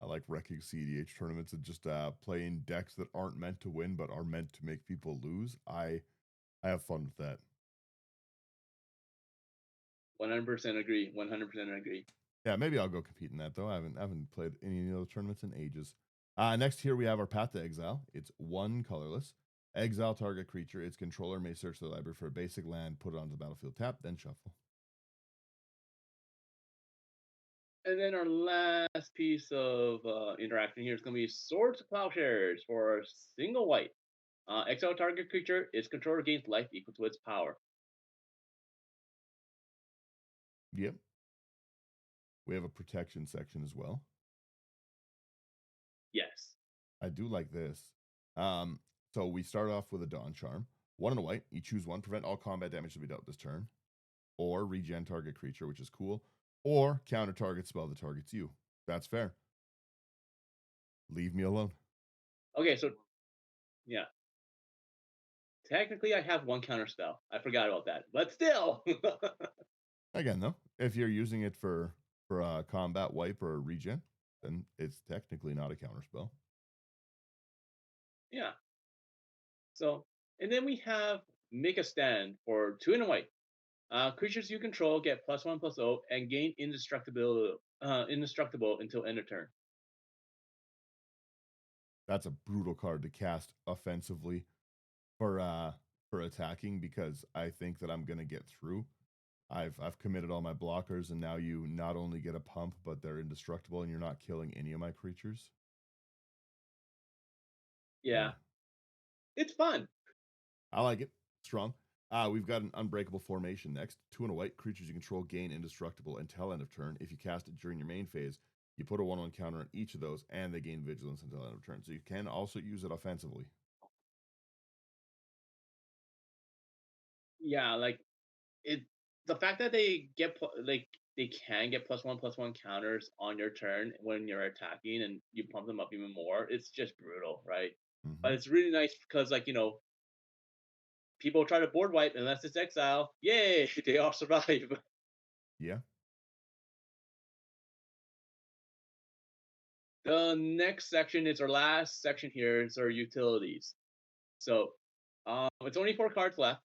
I like wrecking CDH tournaments and just playing decks that aren't meant to win but are meant to make people lose. I have fun with that. 100% agree. 100% agree. Yeah, maybe I'll go compete in that though. I haven't played any of those tournaments in ages. Next here we have our Path to Exile. It's one colorless. Exile target creature. Its controller may search the library for a basic land, put it onto the battlefield, tap, then shuffle. And then our last piece of interaction here is going to be Swords to Plowshares for a single white. Exile target creature, its controller gains life equal to its power. Yep. We have a protection section as well. Yes. I do like this. Um, so we start off with a Dawn Charm. One and a white. You choose one. Prevent all combat damage to be dealt this turn. Or regen target creature, which is cool. Or counter target spell that targets you. That's fair. Leave me alone. Okay, so yeah. Technically, I have one counter spell. I forgot about that, but still. Again, though, if you're using it for a combat wipe or a regen, then it's technically not a counter spell. Yeah. So, and then we have Make a Stand for two and a white. Creatures you control get +1/+0 and gain indestructible until end of turn. That's a brutal card to cast offensively for attacking because I think that I'm gonna get through. I've committed all my blockers, and now you not only get a pump, but they're indestructible, and you're not killing any of my creatures. Yeah, Yeah, it's fun. I like it. Strong. We've got an unbreakable formation next. Two and a white creatures you control gain indestructible until end of turn. If you cast it during your main phase, you put a 1/1 counter on each of those, and they gain vigilance until end of turn. So you can also use it offensively. Yeah, like it. The fact that they can get +1/+1 counters on your turn when you're attacking, and you pump them up even more. It's just brutal, right? But Hmm. it's really nice because, people try to board wipe unless it's exile. Yay, they all survive. Yeah. The next section is our last section here. It's our utilities. So it's only 4 cards left,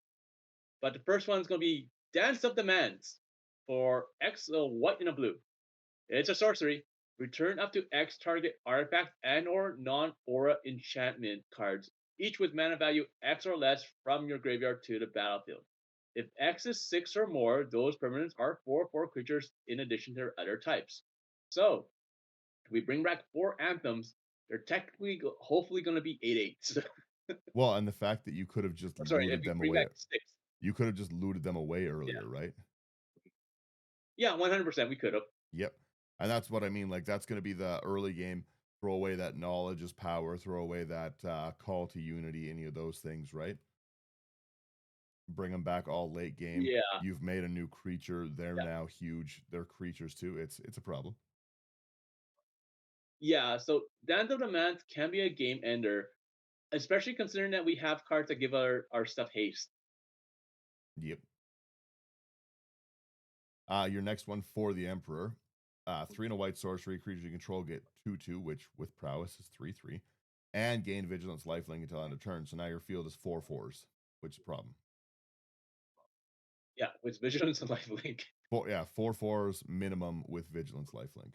but the first one's going to be Dance of Demands for X, a white and a blue. It's a sorcery. Return up to X target artifact and/or non-aura enchantment cards, each with mana value X or less from your graveyard to the battlefield. If X is 6 or more, those permanents are 4/4 creatures in addition to their other types. So if we bring back 4 anthems, they're technically, hopefully, going to be 8/8s. Well, and the fact that you could have just Or sorry, if looted we them bring away. back 6. You could have just looted them away Yeah. earlier, right? Yeah, 100% we could have. Yep. And that's what I mean. Like that's going to be the early game. Throw away that knowledge is power. Throw away that call to unity. Any of those things, right? Bring them back all late game. Yeah. You've made a new creature. They're Yeah. now huge. They're creatures too. It's a problem. Yeah, so Dance of the Man can be a game ender, especially considering that we have cards that give our stuff haste. Yep. Your next one for the Emperor. 3 and a white sorcery. Creatures you control get 2/2, which with prowess is 3/3. And gain vigilance lifelink until end of turn. So now your field is 4/4s, which is a problem. Yeah, with Vigilance and Lifelink. Four, yeah, 4/4s minimum with vigilance lifelink.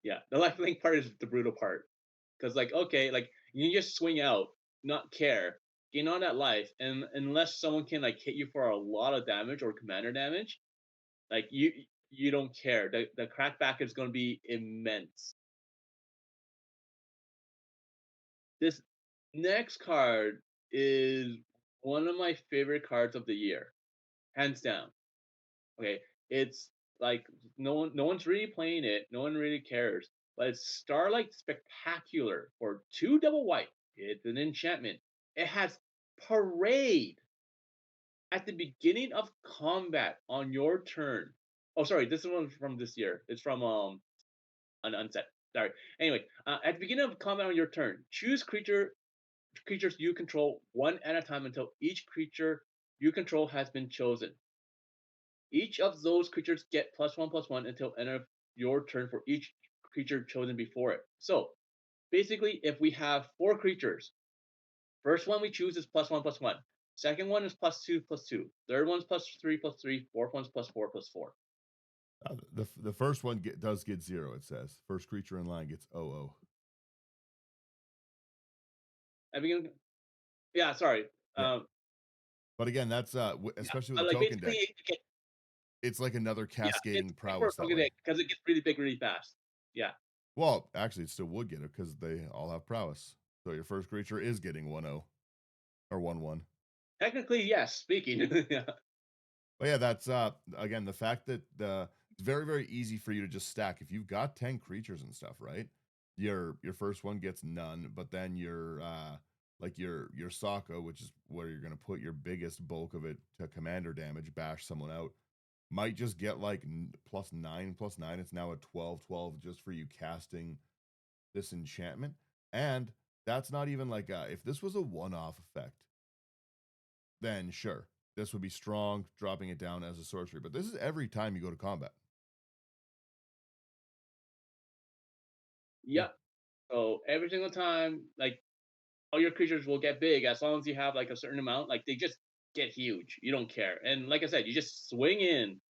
Yeah, the Lifelink part is the brutal part. Because, like, okay, like, you can just swing out, not care, gain all that life, and unless someone can, like, hit you for a lot of damage or commander damage, like, you don't care. The crackback is going to be immense. This next card is one of my favorite cards of the year, hands down. Okay, it's like no one's really playing it. No one really cares. But it's Starlight Spectacular for 2 double white. It's an enchantment. It has Parade at the beginning of combat on your turn. Oh, sorry, this is one from this year. It's from an unset. Sorry. Anyway, at the beginning of combat on your turn, choose creatures you control one at a time until each creature you control has been chosen. Each of those creatures get +1/+1 until end of your turn for each creature chosen before it. So basically, if we have 4 creatures, first one we choose is +1/+1. Second one is +2/+2. Third one's +3/+3. Fourth one's +4/+4. The first one does get 0, it says. First creature in line gets 0/0. I mean, yeah, sorry. Yeah. But again, that's Yeah, especially with but a like token basically, deck, it's like another yeah, it's cascading great for a prowess that token way. deck because it gets really big really fast. Yeah, Well, actually, it still would get it because they all have prowess. So your first creature is getting 1/0 or 1/1. technically, yes. Speaking, yeah, But yeah, that's again the fact that it's very very easy for you to just stack if you've got 10 creatures and stuff, right? Your first one gets none, but then your like your Sokka, which is where you're gonna put your biggest bulk of it to commander damage, bash someone out, might just get like +9/+9. It's now a 12/12 just for you casting this enchantment. And that's not even like if this was a one-off effect, then sure, this would be strong, dropping it down as a sorcery. But this is every time you go to combat. Yeah. yep. So every single time, like all your creatures will get big as long as you have like a certain amount. Like they just get huge. You don't care. And like I said, you just swing in.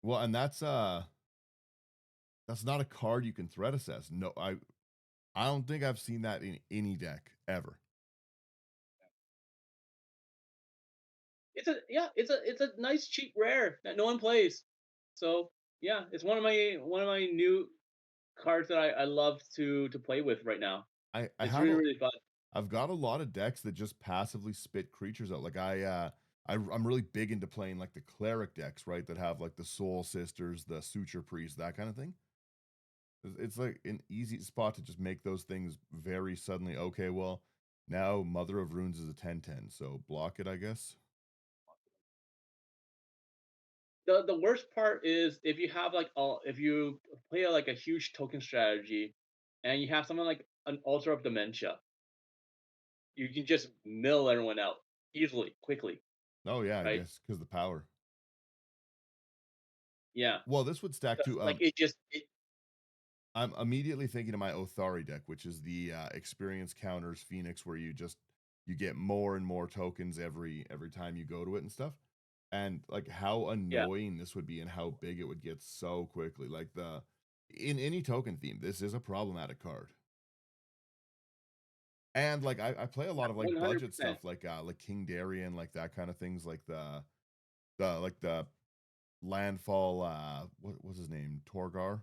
Well, and that's not a card you can threat assess. No, I don't think I've seen that in any deck ever. It's a nice cheap rare that no one plays. So yeah, it's one of my new cards that I love to play with right now. I It's have really a really fun. I've got a lot of decks that just passively spit creatures out. Like I'm really big into playing like the cleric decks, right? That have like the soul sisters, the suture priest, that kind of thing. It's like an easy spot to just make those things very suddenly. Okay, well, now Mother of Runes is a 10/10, so block it, I guess. The worst part is if you play like a huge token strategy, and you have someone like an Altar of Dementia, you can just mill everyone out easily, quickly, Oh yeah, I right? guess because the power. Yeah, Well, this would stack 'cause, to like it just it, I'm immediately thinking of my Othari deck, which is the experience counters Phoenix, where you get more and more tokens every time you go to it and stuff. And like how yeah. annoying this would be and how big it would get so quickly. Like the in any token theme, this is a problematic card. And like I play a lot of like budget 100%. stuff like King Darien, like that kind of things, like the landfall what was his name? Torgar,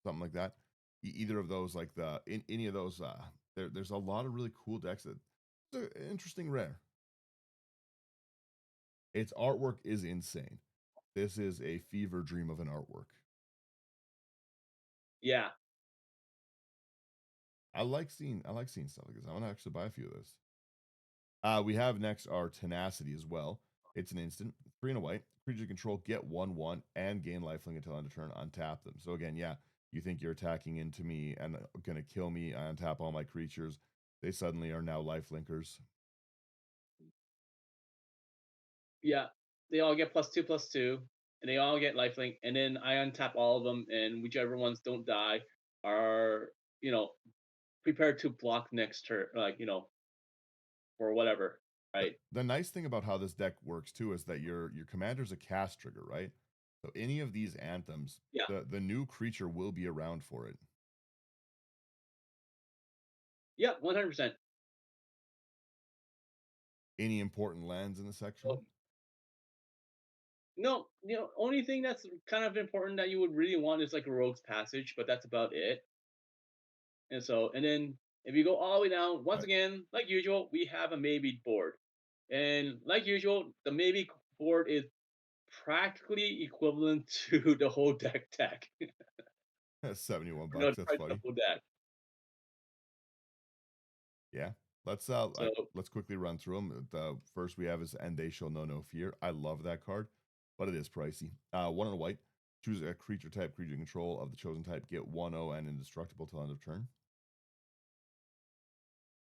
something like that. Either of those, like in any of those, there's a lot of really cool decks that they're interesting rare. Its artwork is insane. This is a fever dream of an artwork. Yeah. I like seeing stuff like this. I want to actually buy a few of those. We have next our Tenacity as well. It's an instant, 3 and a white. Creature control, get 1/1 and gain lifelink until end of turn. Untap them. So again, yeah, You think you're attacking into me and gonna kill me. I untap all my creatures. They suddenly are now life linkers. Yeah, they all get +2/+2, and they all get lifelink, and then I untap all of them, and whichever ones don't die are, you know, prepared to block next turn, like, or whatever, right? The nice thing about how this deck works too is that your commander's a cast trigger, right? So any of these anthems, Yeah, the new creature will be around for it. yeah, 100%. Any important lands in the section? No, only thing that's kind of important that you would really want is like a rogue's passage, but that's about it. And then if you go all the way down, once Right. again, like usual, we have a maybe board. And like usual, the maybe board is practically equivalent to the whole deck. 71 No, bucks. the That's price of the funny. whole deck. Yeah. So Let's quickly run through them. The first we have is And They Shall Know No Fear. I love that card, but it is pricey. One on a white. Choose a creature type, creature control of the chosen type. Get 1/0 and indestructible till end of turn.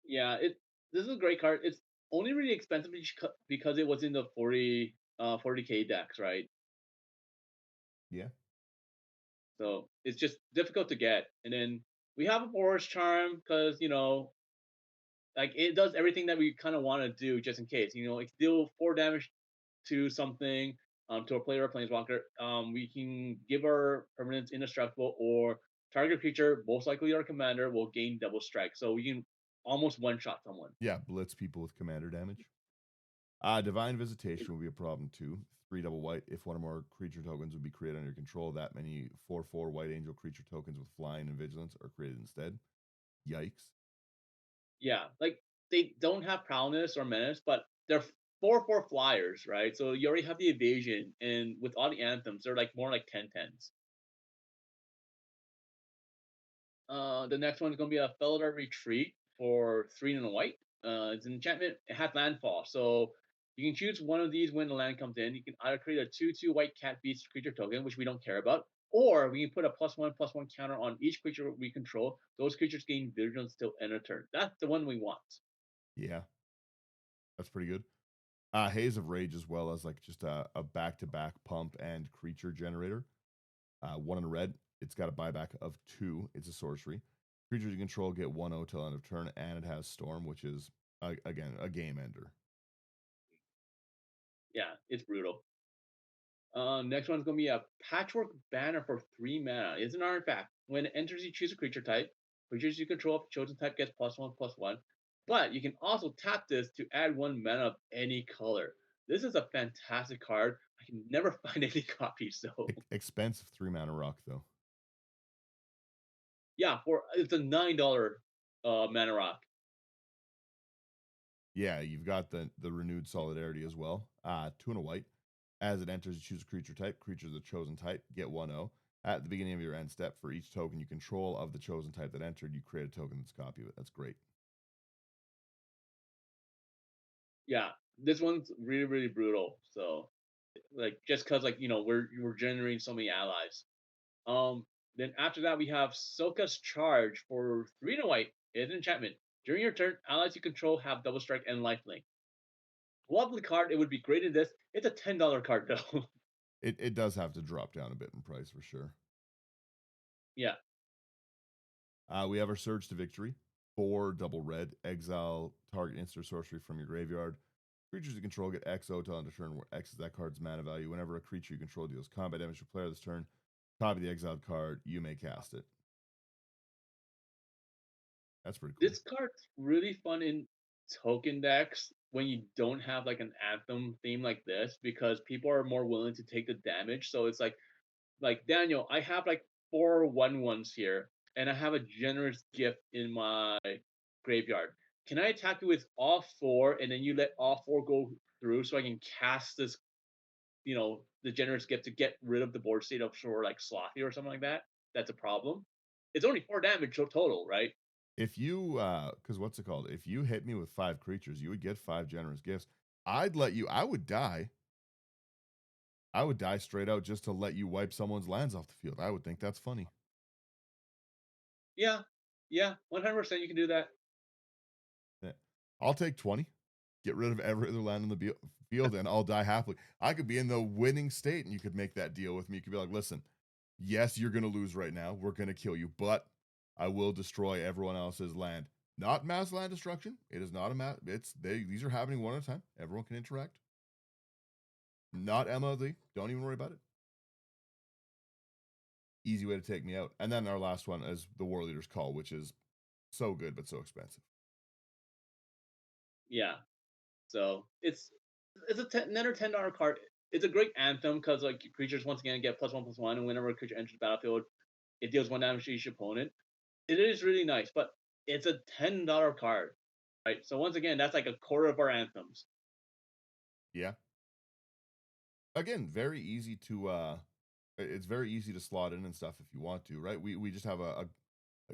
yeah, this is a great card. It's only really expensive because it was in the 40K decks, right? Yeah. So it's just difficult to get. And then we have a Boros Charm because like it does everything that we kind of want to do just in case. It can deal 4 damage to something, to a player or planeswalker. We can give our permanents indestructible, or target creature, most likely our commander, will gain double strike. So we can almost one shot someone. Yeah. Blitz people with commander damage. Divine Visitation will be a problem too. Three double white. If one or more creature tokens would be created under your control, that many 4/4 white angel creature tokens with flying and vigilance are created instead. Yikes. Yeah, like they don't have prowess or menace, but they're 4/4 flyers, right? So you already have the evasion, and with all the anthems, they're like more like 10/10s. The next one is going to be a Felidar Retreat for 3 and a white. It's an enchantment. It has landfall, so you can choose one of these when the land comes in. You can either create a 2/2 white cat beast creature token, which we don't care about, or we can put a +1/+1 counter on each creature we control. Those creatures gain vigilance till end of turn. That's the one we want. Yeah, that's pretty good. Haze of Rage as well as like just a back-to-back pump and creature generator. One in red. It's got a buyback of 2. It's a sorcery. Creatures you control get 1/0 till end of turn, and it has Storm, which is again a game ender. Yeah, it's brutal. Next one's gonna be a Patchwork Banner for 3 mana. It's an artifact. When it enters, you choose a creature type. Creatures you control of the chosen type gets +1/+1. But you can also tap this to add 1 mana of any color. This is a fantastic card. I can never find any copies, so Expensive 3 mana rock though. yeah, for it's a $9 mana rock. Yeah, you've got the renewed solidarity as well. Two and a white. As it enters, you choose a creature type. Creatures of the chosen type get 1/0. At the beginning of your end step, for each token you control of the chosen type that entered, you create a token that's a copy of it. That's great. Yeah, this one's really, really brutal. So like just because we're generating so many allies. Then after that, we have Sokka's Charge for 3 and a white. It's an enchantment. During your turn, allies you control have double strike and lifelink. Lovely card. It would be great in this. It's a $10 card though. It does have to drop down a bit in price for sure. Yeah. We have our Surge to Victory. 4 double red. Exile target instant sorcery from your graveyard. Creatures you control get XO till end of turn, where X is that card's mana value. Whenever a creature you control deals combat damage to a player this turn, copy the exiled card. You may cast it. That's pretty cool. This card's really fun in token decks when you don't have like an anthem theme like this, because people are more willing to take the damage. So it's like Daniel, I have like 4/1/1s here, and I have a generous gift in my graveyard. Can I attack you with all four, and then you let all four go through, so I can cast this, the generous gift to get rid of the board state of sure like Slothy or something like that? That's a problem. It's only 4 damage total, right? If you because what's it called? If you hit me with 5 creatures, you would get 5 generous gifts. I'd let you I would die. I would die straight out just to let you wipe someone's lands off the field. I would think that's funny. Yeah, yeah, 100% you can do that. Yeah. I'll take 20, get rid of every other land on the field, and I'll die happily. I could be in the winning state, and you could make that deal with me. You could be like, listen, yes, you're going to lose right now. We're going to kill you, but I will destroy everyone else's land. Not mass land destruction. It is not a mass. These are happening one at a time. Everyone can interact. Not MLD. Don't even worry about it. Easy way to take me out. And then our last one is the war leader's call, which is so good but so expensive. Yeah. So it's another $10 card. It's a great anthem because like creatures once again get +1/+1, and whenever a creature enters the battlefield, it deals one damage to each opponent. It is really nice, but it's a $10 card, right? So once again, that's like a quarter of our anthems. Yeah. Again, very easy to it's very easy to slot in and stuff if you want to, right? We just have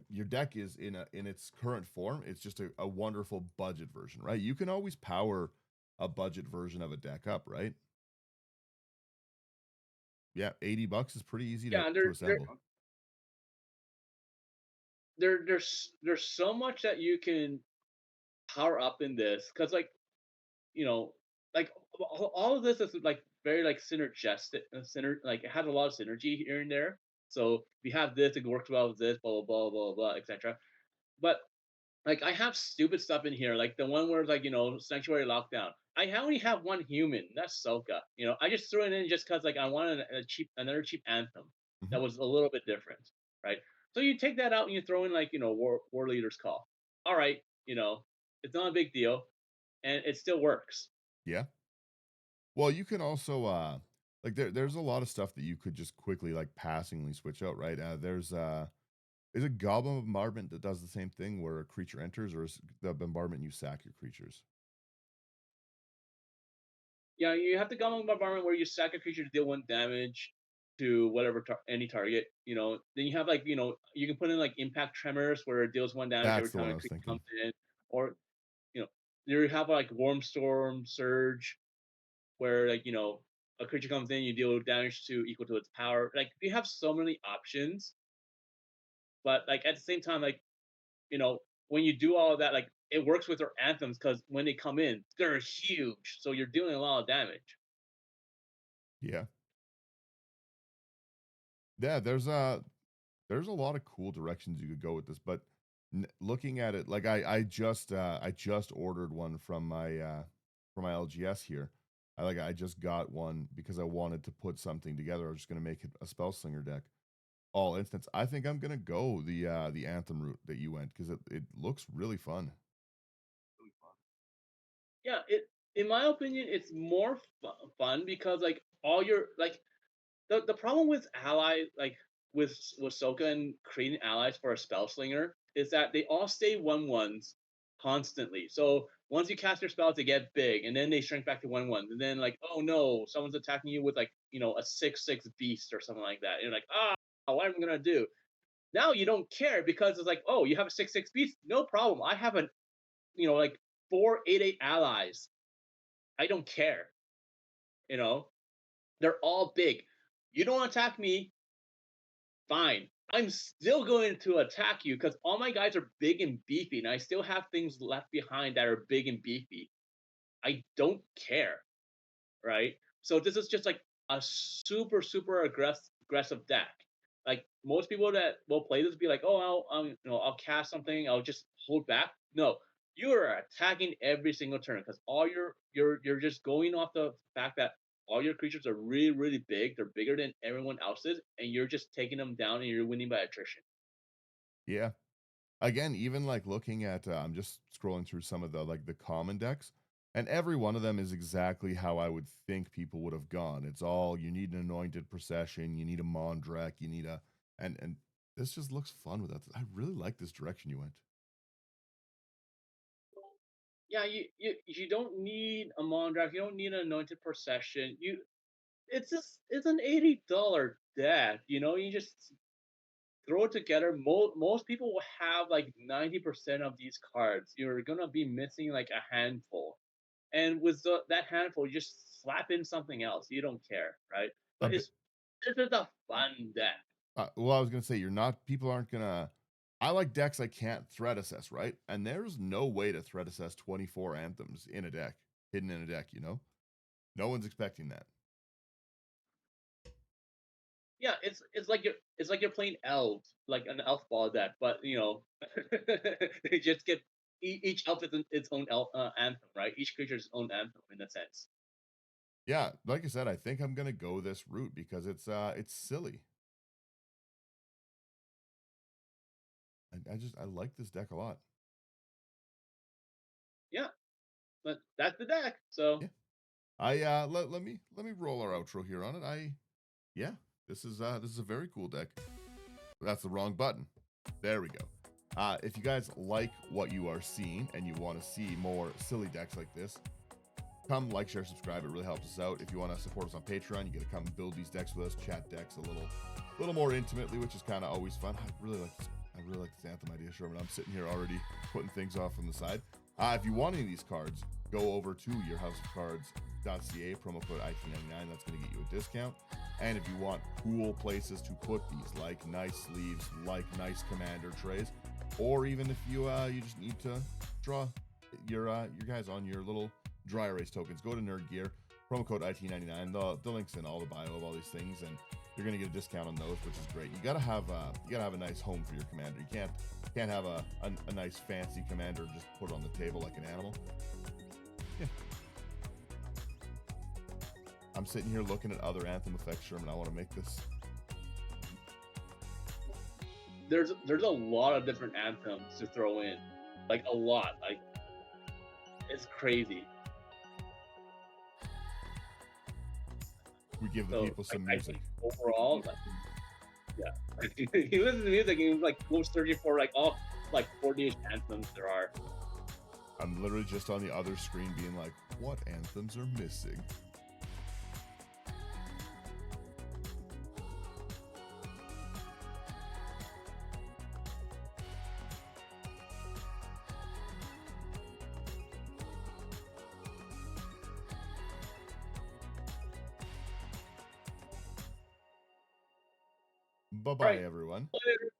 your deck is in its current form. It's just a wonderful budget version, right? You can always power a budget version of a deck up, right? Yeah, $80 is pretty easy Yeah, and to there assemble. there's so much that you can power up in this because like you know like all of this is like very like synergistic, like it has a lot of synergy here and there. So we have this, it works well with this, blah blah blah blah blah, etc. But like I have stupid stuff in here, like the one where like sanctuary lockdown. I only have one human. That's Sokka. I just threw it in just because like I wanted another cheap anthem Mhm. that was a little bit different, right? So you take that out and you throw in like war leaders call. All right, it's not a big deal, and it still works. Yeah. Well, you can also like there's a lot of stuff that you could just quickly like passingly switch out, right? There's is it Goblin Bombardment that does the same thing where a creature enters, or is the bombardment you sack your creatures? Yeah, you have the Goblin Bombardment where you sack a creature to deal 1 damage to whatever any target. Then you have like you can put in like Impact Tremors where it deals 1 damage every That's the one time I a was creature comes thinking. in, or you know you have like Worm Storm Surge where like a creature comes in, you deal damage to equal to its power. Like you have so many options, but like at the same time, like when you do all of that, like it works with their anthems because when they come in, they're huge, so you're dealing a lot of damage. Yeah. Yeah, there's a lot of cool directions you could go with this, but looking at it, like I just ordered one from my LGS here. I just got one because I wanted to put something together. I was just gonna make it a spell slinger deck. All instance. I think I'm gonna go the anthem route that you went because it looks really fun. Yeah, in my opinion, it's more fun because like all your like the problem with ally like with Soka and creating allies for a spell slinger is that they all stay 1/1s constantly. So once you cast your spells, they get big, and then they shrink back to 1/1s, and then like oh no, someone's attacking you with like a 6/6 beast or something like that. And you're like what am I gonna do? Now you don't care because it's like oh you have a 6/6 beast, no problem. I have a like 4/8/8 allies. I don't care. You know they're all big. You don't attack me, fine. I'm still going to attack you because all my guys are big and beefy, and I still have things left behind that are big and beefy. I don't care, right? So this is just like a super, super aggressive deck. Like most people that will play this be like, oh, I'll cast something, I'll just hold back. No, you are attacking every single turn because all you're just going off the fact that all your creatures are really, really big. They're bigger than everyone else's, and you're just taking them down and you're winning by attrition. Yeah. Again, even like looking at I'm just scrolling through some of the like the common decks, and every one of them is exactly how I would think people would have gone. It's all you need an anointed procession, you need a Mondrek, you need a and this just looks fun with that. I really like this direction you went. Yeah, you don't need a Mondrag, you don't need an anointed procession. It's an $80 deck. You just throw it together. Most people will have like 90% of these cards. You're gonna be missing like a handful, and with that handful, you just slap in something else. You don't care, right? A But bit this is a fun deck. well, I was gonna say you're not people aren't gonna. I like decks I can't threat assess, right? And there's no way to threat assess 24 anthems in a deck, hidden in a deck, you know? No one's expecting that. Yeah, it's like you're playing elves, like an elf ball deck, but they just get each elf is its own anthem, right? Each creature's own anthem in a sense. Yeah, like I said, I think I'm gonna go this route because it's silly. I like this deck a lot. Yeah, but that's the deck. So Yeah. Let me roll our outro here on it. Yeah, this is a very cool deck. That's the wrong button. There we go. If you guys like what you are seeing and you want to see more silly decks like this, come like, share, subscribe. It really helps us out. If you want to support us on Patreon, you get to come build these decks with us, chat decks a little more intimately, which is kind of always fun. I really like this Anthem idea, Sherman. I'm sitting here already putting things off on the side. If you want any of these cards, go over to yourhouseofcards.ca, promo code IT99. That's going to get you a discount. And if you want cool places to put these, like nice sleeves, like nice commander trays, or even if you just need to draw your guys on your little dry erase tokens, go to Nerd Gear, promo code IT99. The link's in all the bio of all these things, and you're gonna get a discount on those, which is great. You gotta have a nice home for your commander. You can't have a nice fancy commander just put on the table like an animal. Yeah. I'm sitting here looking at other Anthem effects, Sherman. I want to make this. there's a lot of different anthems to throw in, like a lot, like it's crazy. We give the So people some I music. think overall, like, yeah, he listens to music and he like goes searching for like all like 40ish anthems there are. I'm literally just on the other screen being like, what anthems are missing? Bye All bye, right, everyone.